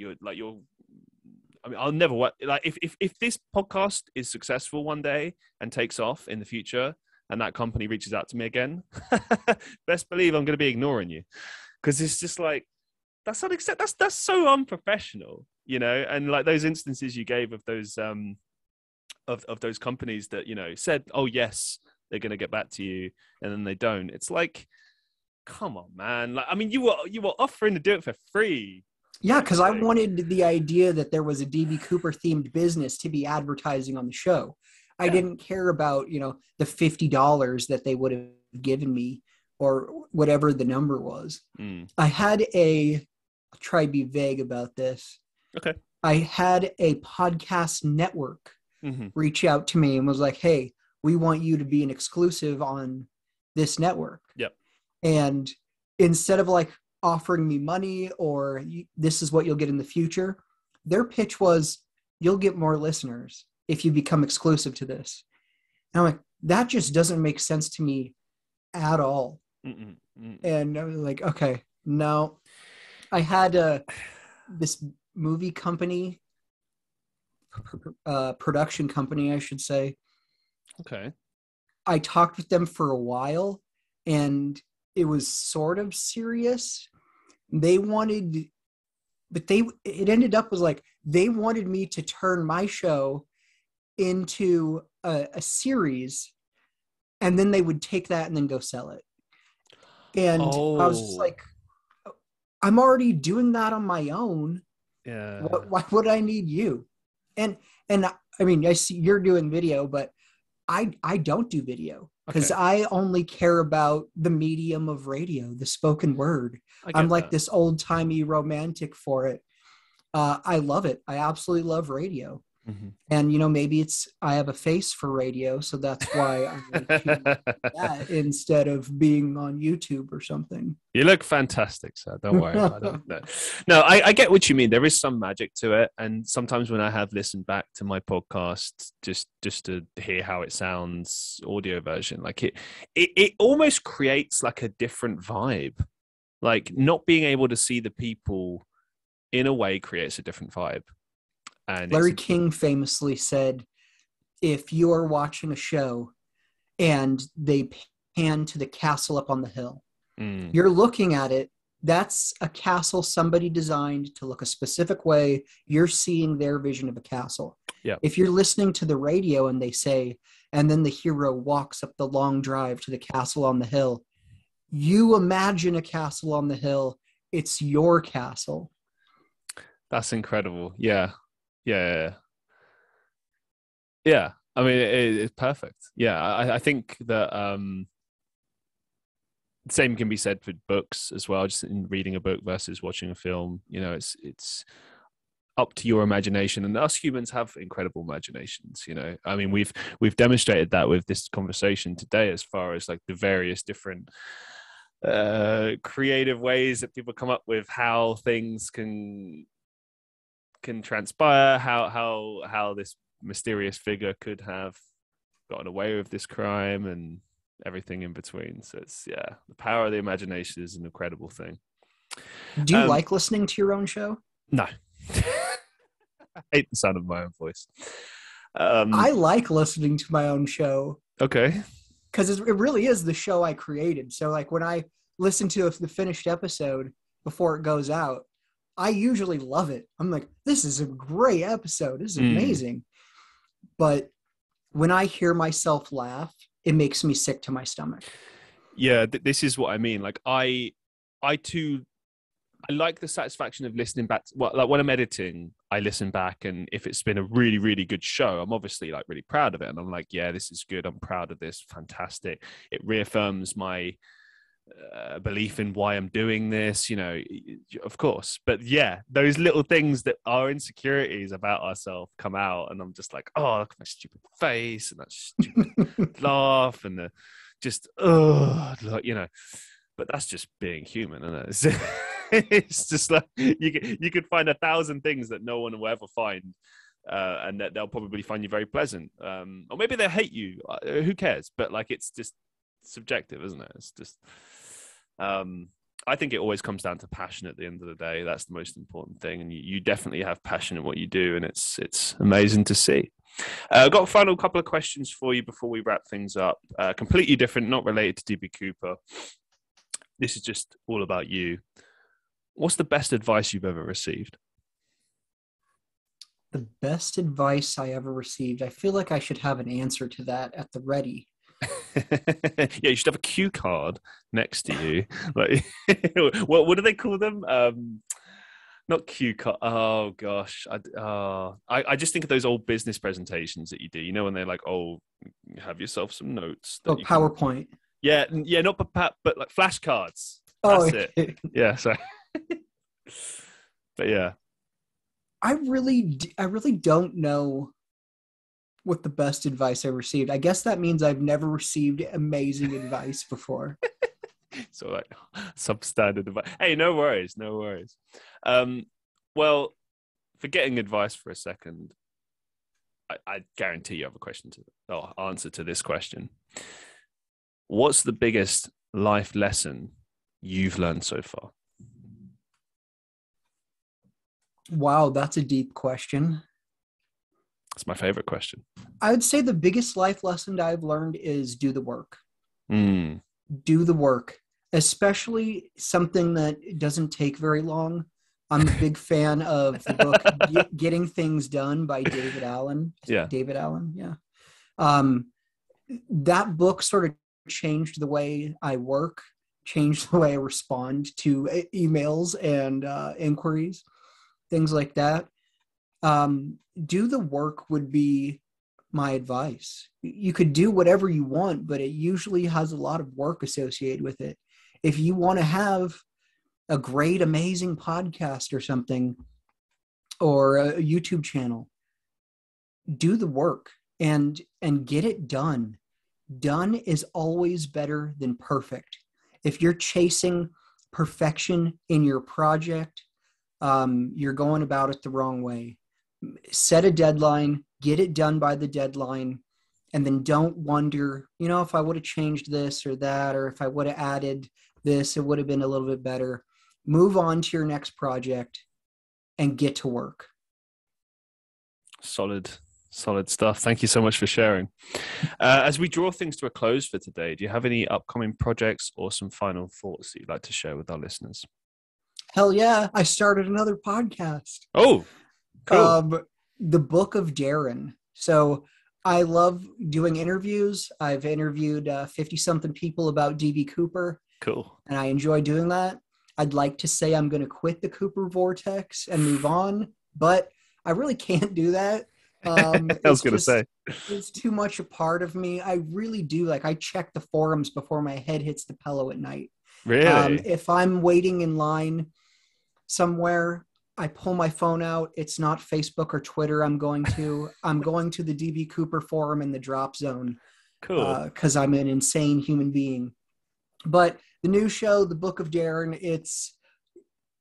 I'll never work. Like if this podcast is successful one day and takes off in the future, and that company reaches out to me again, best believe I'm going to be ignoring you, because it's just like, that's so unprofessional, And like those instances you gave of those of those companies that said, oh yes, they're going to get back to you, and then they don't. It's like, come on, man. Like, I mean, you were offering to do it for free. Yeah, because I wanted the idea that there was a d.b. Cooper themed business to be advertising on the show. I didn't care about, the $50 that they would have given me or whatever the number was. I had I'll try to be vague about this. Okay. I had a podcast network reach out to me and was like, hey, we want you to be an exclusive on this network. Yep. And instead of like offering me money or this is what you'll get in the future, their pitch was, you'll get more listeners if you become exclusive to this. And I'm like, that just doesn't make sense to me at all. And I was like, okay, No, I had this movie company, production company, I should say. Okay. I talked with them for a while, and it was sort of serious. They wanted, but it ended up was like they wanted me to turn my show into a series, and then they would take that and then go sell it. And I was just Oh, like, I'm already doing that on my own. yeah. Why would I need you? And I mean, I see you're doing video, but I don't do video because Okay. I only care about the medium of radio, the spoken word. I I'm get like that. this old timey romantic for it. I love it. I absolutely love radio. Mhm. And maybe it's I have a face for radio, so that's why I choose that instead of being on YouTube or something. You look fantastic, sir. Don't worry about it. No, no, I get what you mean. There is some magic to it, and sometimes when I have listened back to my podcast, just to hear how it sounds, audio version, like it almost creates like a different vibe. Like not being able to see the people in a way creates a different vibe, and Larry King famously said, if you are watching a show and they pan to the castle up on the hill, you're looking at it. That's a castle somebody designed to look a specific way. You're seeing their vision of a castle. Yeah. If you're listening to the radio and they say, and then the hero walks up the long drive to the castle on the hill, you imagine a castle on the hill. It's your castle. That's incredible. Yeah. Yeah. Yeah. I mean, it's perfect. Yeah. I think that same can be said for books as well. Just in reading a book versus watching a film, it's up to your imagination, and us humans have incredible imaginations. I mean, we've demonstrated that with this conversation today, as far as like the various different creative ways that people come up with how things can transpire, how this mysterious figure could have gotten away with this crime, and everything in between. So it's the power of the imagination is an incredible thing. Do you like listening to your own show? No. I hate the sound of my own voice. I like listening to my own show. Okay. Because it really is the show I created. So like when I listen to the finished episode before it goes out, I usually love it. I'm like, this is a great episode. This is amazing. But when I hear myself laugh, it makes me sick to my stomach. Yeah, this is what I mean. Like I like the satisfaction of listening back. Like when I'm editing, I listen back, and if it's been a really, really good show, I'm obviously like really proud of it. And I'm like, yeah, this is good. I'm proud of this. Fantastic. It reaffirms my belief in why I'm doing this, of course. But yeah, those little things that are insecurities about ourselves come out, and I'm just like, oh, look at my stupid face and that stupid laugh, and just but that's just being human, isn't it? It's just like you could find 1,000 things that no one will ever find, and that they'll probably find you very pleasant, or maybe they'll hate you. Who cares? But like, it's just subjective, isn't it? It's just I think it always comes down to passion at the end of the day. That's the most important thing, and you definitely have passion in what you do, and it's amazing to see. I've got a final couple of questions for you before we wrap things up. Completely different, not related to D.B. Cooper. This is just all about you. What's the best advice you've ever received? The best advice I ever received. I feel like I should have an answer to that at the ready. Yeah, you should have a cue card next to you. Like, what do they call them? Not cue card. Oh gosh, I just think of those old business presentations that you do. When they're like, "Oh, have yourself some notes." Oh, PowerPoint. Yeah, not but like flashcards. Oh, That's it. Yeah, sorry. But yeah, I really don't know what the best advice I received. I guess that means I've never received amazing advice before. So like substandard advice. Hey, no worries. Well, forgetting advice for a second, I guarantee you have a question answer to this question. What's the biggest life lesson you've learned so far? Wow, that's a deep question. That's my favorite question. I would say the biggest life lesson I've learned is do the work. Mm. Do the work, especially something that doesn't take very long. I'm a big fan of the book Getting Things Done by David Allen. Yeah. David Allen, yeah. That book sort of changed the way I work, changed the way I respond to emails and inquiries, things like that. Do the work would be my advice. You could do whatever you want, but it usually has a lot of work associated with it. If you want to have a great, amazing podcast or something, or a YouTube channel, do the work and get it done. Done is always better than perfect. If you're chasing perfection in your project, you're going about it the wrong way. Set a deadline, get it done by the deadline, and then don't wonder, if I would have changed this or that, or if I would have added this, it would have been a little bit better. Move on to your next project and get to work. Solid stuff. Thank you so much for sharing. As we draw things to a close for today, do you have any upcoming projects or some final thoughts that you'd like to share with our listeners? Hell yeah. I started another podcast. Oh, cool. The Book of Darren. So I love doing interviews. I've interviewed 50-something people about D.B. Cooper. Cool. And I enjoy doing that. I'd like to say I'm going to quit the Cooper Vortex and move on, but I really can't do that. I was going to say. It's too much a part of me. I really do. I check the forums before my head hits the pillow at night. Really? If I'm waiting in line somewhere, I pull my phone out. It's not Facebook or Twitter I'm going to the D.B. Cooper forum in the drop zone. Cool. Because I'm an insane human being. But the new show, The Book of Darren, it's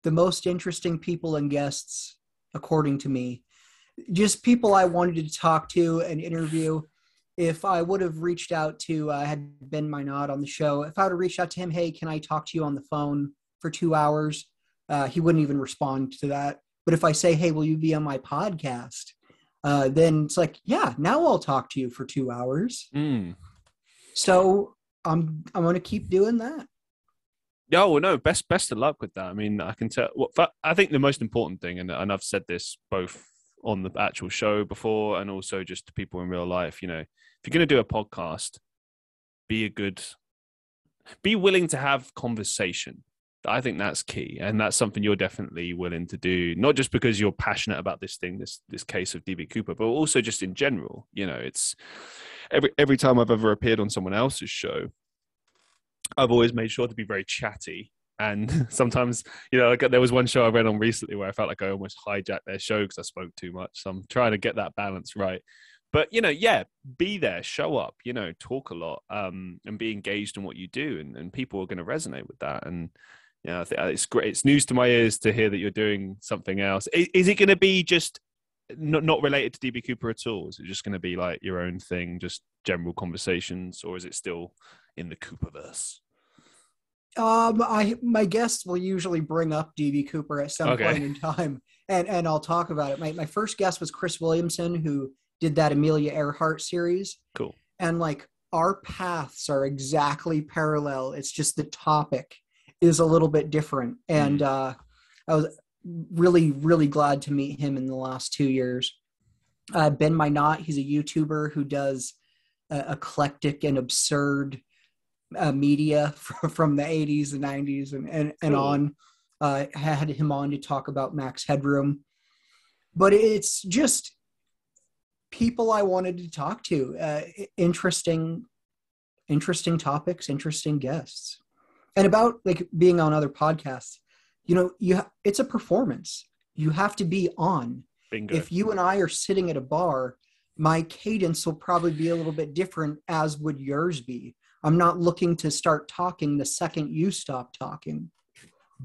the most interesting people and guests, according to me. Just people I wanted to talk to and interview. If I would have reached out to, had Ben Minot on the show, if I would have reached out to him, hey, can I talk to you on the phone for 2 hours? He wouldn't even respond to that. But if I say, hey, will you be on my podcast? Then it's like, yeah, now I'll talk to you for 2 hours. Mm. So I'm going to keep doing that. Yeah, well, no, best of luck with that. I mean, I can tell. I think the most important thing, and I've said this both on the actual show before and also just to people in real life, if you're going to do a podcast, be willing to have conversation. I think that's key, and that's something you're definitely willing to do, not just because you're passionate about this thing, this case of D.B. Cooper, but also just in general. It's every time I've ever appeared on someone else's show, I've always made sure to be very chatty. And sometimes, there was one show I read on recently where I felt like I almost hijacked their show because I spoke too much. So I'm trying to get that balance right. But, be there, show up, talk a lot, and be engaged in what you do. And people are going to resonate with that. And, I think it's great. It's news to my ears to hear that you're doing something else. Is it going to be just not related to D.B. Cooper at all? Is it just going to be like your own thing, just general conversations, or is it still in the Cooperverse? My guests will usually bring up D.B. Cooper at some point in time, and I'll talk about it. My first guest was Chris Williamson, who did that Amelia Earhart series. Cool. And our paths are exactly parallel. It's just the topic is a little bit different. And I was really, really glad to meet him in the last 2 years. Ben Minot, he's a YouTuber who does eclectic and absurd media from the 80s and 90s and cool. on. Had him on to talk about Max Headroom. But it's just people I wanted to talk to. Interesting topics, interesting guests. And about being on other podcasts, it's a performance. You have to be on. Bingo. If you and I are sitting at a bar, my cadence will probably be a little bit different, as would yours be. I'm not looking to start talking the second you stop talking.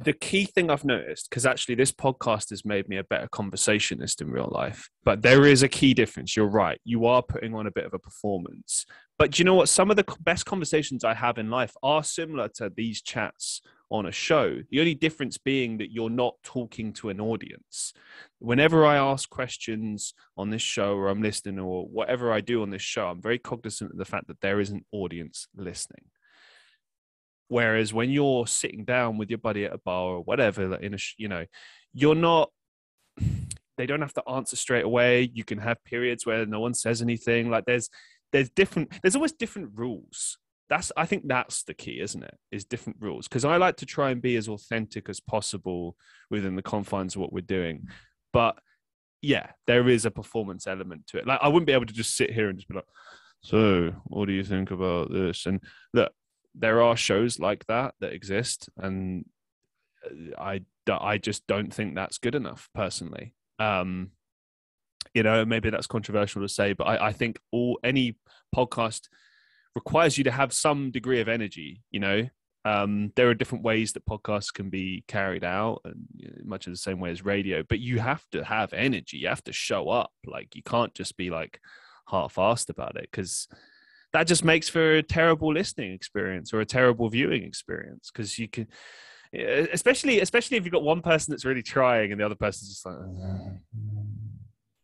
The key thing I've noticed, because actually this podcast has made me a better conversationist in real life, but there is a key difference. You're right. You are putting on a bit of a performance. But do you know what? Some of the best conversations I have in life are similar to these chats on a show. The only difference being that you're not talking to an audience. Whenever I ask questions on this show, or I'm listening, or whatever I do on this show, I'm very cognizant of the fact that there is an audience listening. Whereas when you're sitting down with your buddy at a bar or whatever, like you're not, they don't have to answer straight away. You can have periods where no one says anything. Like there's always different rules. I think that's the key, isn't it? Is different rules. Because I like to try and be as authentic as possible within the confines of what we're doing. But yeah, there is a performance element to it. Like I wouldn't be able to just sit here and just be like, so what do you think about this? And look, there are shows like that exist, and I just don't think that's good enough personally. Maybe that's controversial to say, but I think any podcast requires you to have some degree of energy. There are different ways that podcasts can be carried out, and much of the same way as radio, but you have to have energy. You have to show up. Like you can't just be like half-assed about it, because that just makes for a terrible listening experience or a terrible viewing experience. Because you can, especially if you've got one person that's really trying and the other person's just like,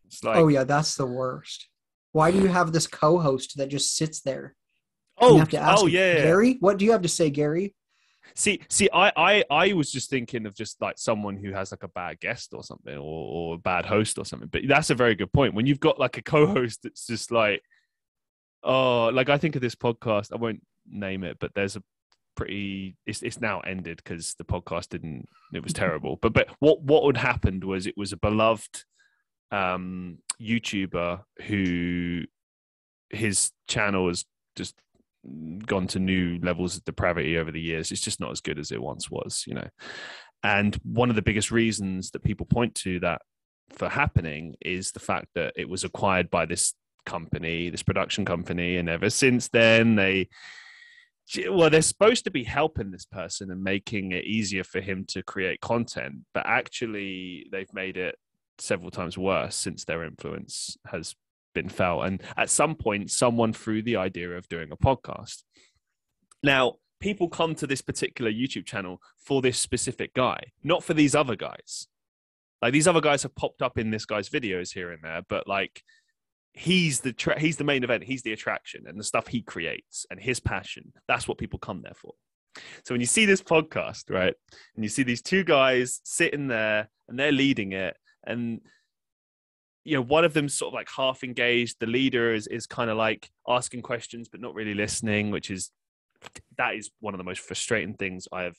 it's like, oh yeah, that's the worst. Why do you have this co-host that just sits there? You have to ask him, yeah, Gary, what do you have to say, Gary? See, I was just thinking of just like someone who has like a bad guest or something, or a bad host or something. But that's a very good point. When you've got like a co-host that's just like, oh, like I think of this podcast, I won't name it, but there's a pretty, it's now ended because the podcast it was terrible. But what would happened was, it was a beloved YouTuber who, his channel has just gone to new levels of depravity over the years. It's just not as good as it once was, And one of the biggest reasons that people point to that for happening is the fact that it was acquired by this production company, and ever since then they're supposed to be helping this person and making it easier for him to create content, but actually they've made it several times worse since their influence has been felt. And at some point, someone threw the idea of doing a podcast. Now, people come to this particular YouTube channel for this specific guy, not for these other guys. Like these other guys have popped up in this guy's videos here and there, but like he's the main event. He's the attraction, and the stuff he creates and his passion. That's what people come there for. So when you see this podcast, right, and you see these two guys sitting there and they're leading it, and one of them's sort of like half engaged. The leader is kind of like asking questions but not really listening, that is one of the most frustrating things I'm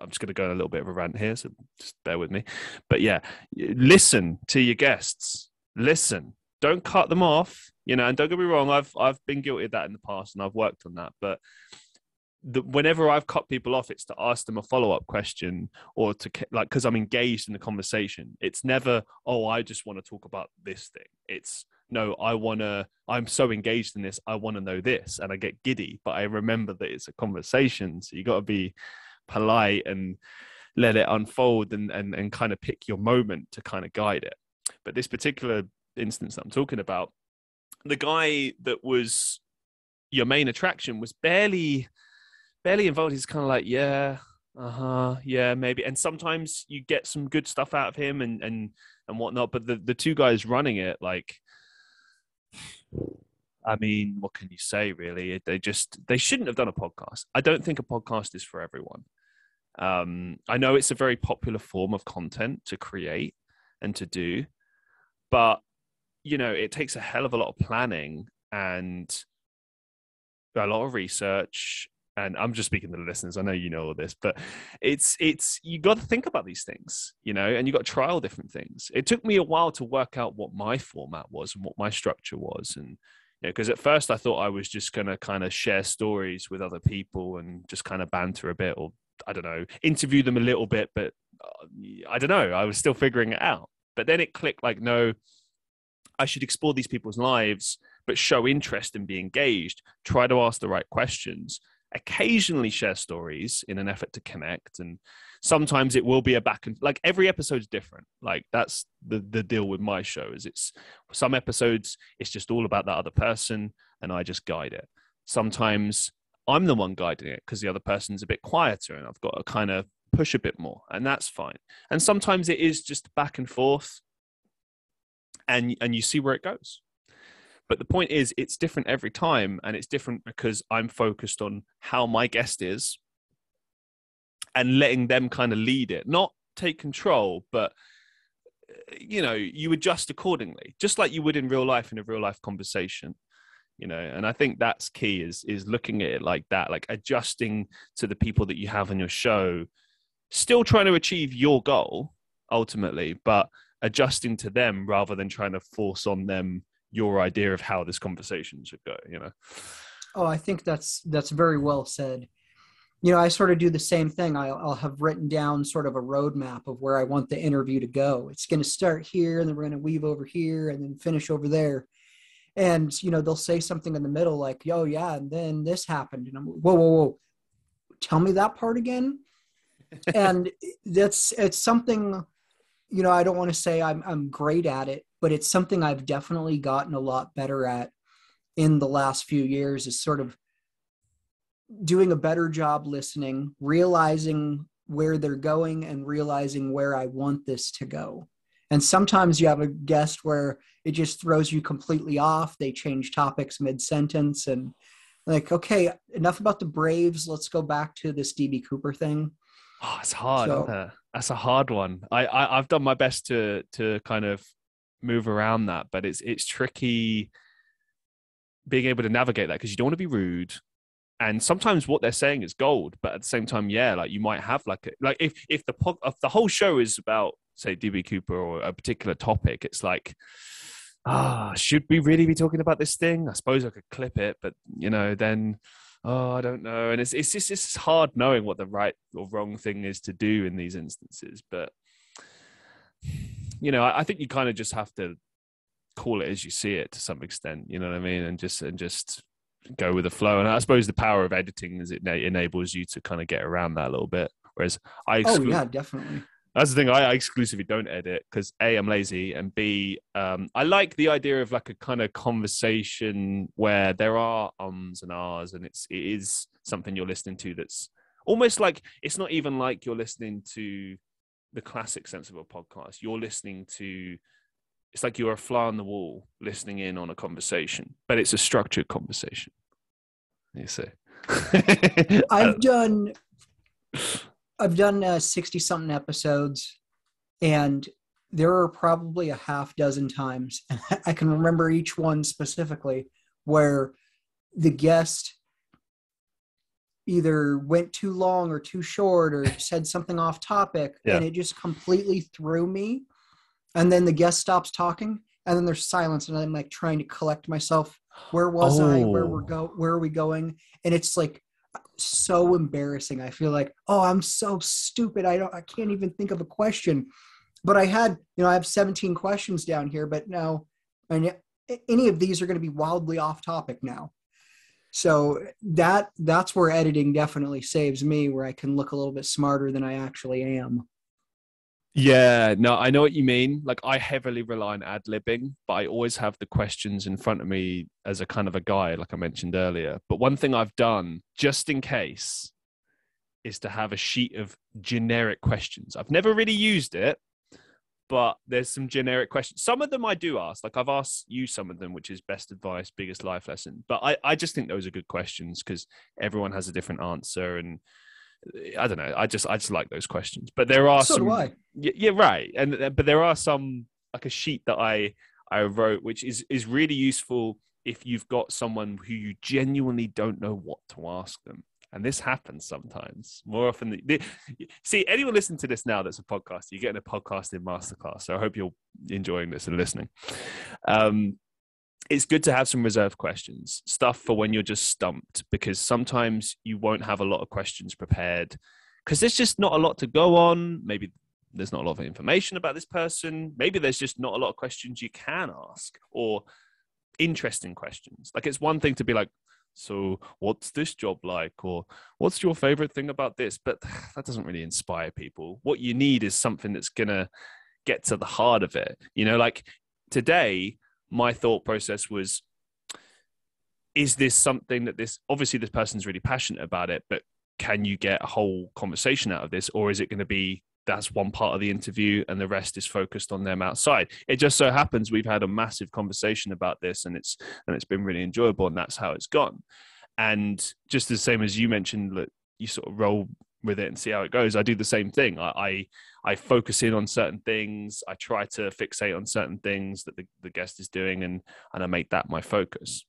just going to go on a little bit of a rant here, so just bear with me. But yeah, listen to your guests. Listen. Don't cut them off, and don't get me wrong, I've been guilty of that in the past, and I've worked on that. But whenever I've cut people off, it's to ask them a follow-up question, or to because I'm engaged in the conversation. It's never, oh, I just want to talk about this thing. It's, no, I'm so engaged in this, I want to know this, and I get giddy, but I remember that it's a conversation, so you got to be polite and let it unfold and kind of pick your moment to kind of guide it. But this particular instance that I'm talking about, the guy that was your main attraction was barely involved. He's kind of like, yeah, yeah, maybe. And sometimes you get some good stuff out of him and whatnot. But the two guys running it, like, I mean, what can you say, really? They shouldn't have done a podcast. I don't think a podcast is for everyone. I know it's a very popular form of content to create and to do, but it takes a hell of a lot of planning and a lot of research. And I'm just speaking to the listeners. I know you know all this, but it's you got to think about these things, and you got to trial different things. It took me a while to work out what my format was and what my structure was. And, because at first I thought I was just going to kind of share stories with other people and just kind of banter a bit, or I don't know, interview them a little bit, but I don't know. I was still figuring it out. But then it clicked, like, no, I should explore these people's lives, but show interest and be engaged, try to ask the right questions, occasionally share stories in an effort to connect. And sometimes it will be a back and, like, every episode's different. Like, that's the deal with my show, is it's some episodes, it's just all about that other person and I just guide it. Sometimes I'm the one guiding it because the other person's a bit quieter and I've got to kind of push a bit more, and that's fine. And sometimes it is just back and forth, and you see where it goes. But the point is, it's different every time, and it's different because I'm focused on how my guest is and letting them kind of lead it, not take control, but you adjust accordingly, just like you would in real life, in a real life conversation. And I think that's key, is looking at it like that, like adjusting to the people that you have on your show, still trying to achieve your goal ultimately, but adjusting to them rather than trying to force on them your idea of how this conversation should go. Oh, I think that's very well said. I sort of do the same thing. I'll have written down sort of a roadmap of where I want the interview to go. It's going to start here, and then we're going to weave over here and then finish over there. And, they'll say something in the middle like, "Oh yeah, and then this happened." And I'm, whoa. Tell me that part again. And it's something, I don't want to say I'm great at it, but it's something I've definitely gotten a lot better at in the last few years, is sort of doing a better job listening, realizing where they're going and realizing where I want this to go. And sometimes you have a guest where it just throws you completely off. They change topics mid-sentence and like, okay, enough about the Braves. Let's go back to this D.B. Cooper thing. Oh, it's hard, isn't it? That's a hard one. I've done my best to kind of move around that, but it's tricky being able to navigate that, because you don't want to be rude. And sometimes what they're saying is gold, but at the same time, like you might have if the whole show is about, say, D.B. Cooper or a particular topic, it's like, should we really be talking about this thing? I suppose I could clip it, but then, I don't know. And it's hard knowing what the right or wrong thing is to do in these instances. But I think you kind of just have to call it as you see it to some extent. You know what I mean? And just go with the flow. And I suppose the power of editing is it enables you to kind of get around that a little bit. Whereas yeah, definitely. That's the thing. I exclusively don't edit because A, I'm lazy, and B, I like the idea of like a kind of conversation where there are ums and ahs, and it is something you're listening to that's almost like, it's not even like you're listening to the classic sense of a podcast. You're listening to, it's like you're a fly on the wall listening in on a conversation, but it's a structured conversation. You see, I've done 60-something episodes, and there are probably a half dozen times, I can remember each one specifically, where the guest either went too long or too short or said something off topic, and it just completely threw me. And then the guest stops talking, and then there's silence, and I'm like trying to collect myself. Where was I? Where are we going? And it's like so embarrassing. I feel like, I'm so stupid. I can't even think of a question. But I have 17 questions down here, but no, any of these are going to be wildly off topic now. So that's where editing definitely saves me, where I can look a little bit smarter than I actually am. Yeah, no, I know what you mean. Like, I heavily rely on ad-libbing, but I always have the questions in front of me as a kind of a guide, like I mentioned earlier. But one thing I've done, just in case, is to have a sheet of generic questions. I've never really used it, but there's some generic questions. Some of them I do ask. Like, I've asked you some of them, which is best advice, biggest life lesson. But I just think those are good questions because everyone has a different answer, and I don't know. I just like those questions. But there are so some. Do I. Yeah, right. But there are some, like a sheet that I wrote, which is really useful if you've got someone who you genuinely don't know what to ask them. And this happens sometimes, more often. See, anyone listening to this now that's a podcaster, you're getting a podcasting masterclass. So I hope you're enjoying this and listening. It's good to have some reserved questions, stuff for when you're just stumped, because sometimes you won't have a lot of questions prepared because there's just not a lot to go on. Maybe there's not a lot of information about this person. Maybe there's just not a lot of questions you can ask, or interesting questions. Like, it's one thing to be like, so what's this job like? Or what's your favorite thing about this? But that doesn't really inspire people. What you need is something that's going to get to the heart of it. Like today, my thought process was, is this something that obviously this person's really passionate about it, but can you get a whole conversation out of this? Or is it going to be, that's one part of the interview and the rest is focused on them outside? It just so happens we've had a massive conversation about this, and it's been really enjoyable, and that's how it's gone. And just the same as you mentioned, that you sort of roll with it and see how it goes. I do the same thing. I focus in on certain things. I try to fixate on certain things that the guest is doing, and I make that my focus.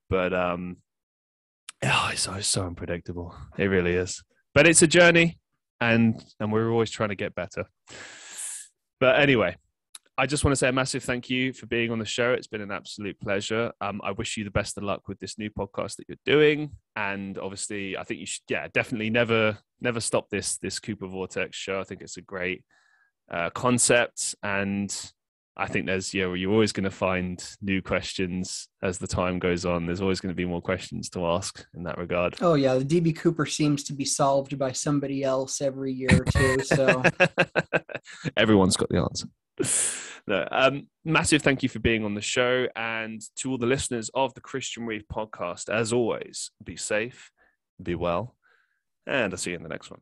But it's so unpredictable. It really is. But it's a journey, and we're always trying to get better. But anyway, I just want to say a massive thank you for being on the show. It's been an absolute pleasure. I wish you the best of luck with this new podcast that you're doing. And obviously, I think you should, definitely never stop this Cooper Vortex show. I think it's a great concept. And I think you're always going to find new questions as the time goes on. There's always going to be more questions to ask in that regard. Oh yeah, the D.B. Cooper seems to be solved by somebody else every year or two. So everyone's got the answer. No, massive thank you for being on the show, and to all the listeners of the Christian Reeve Podcast, as always, be safe, be well, and I'll see you in the next one.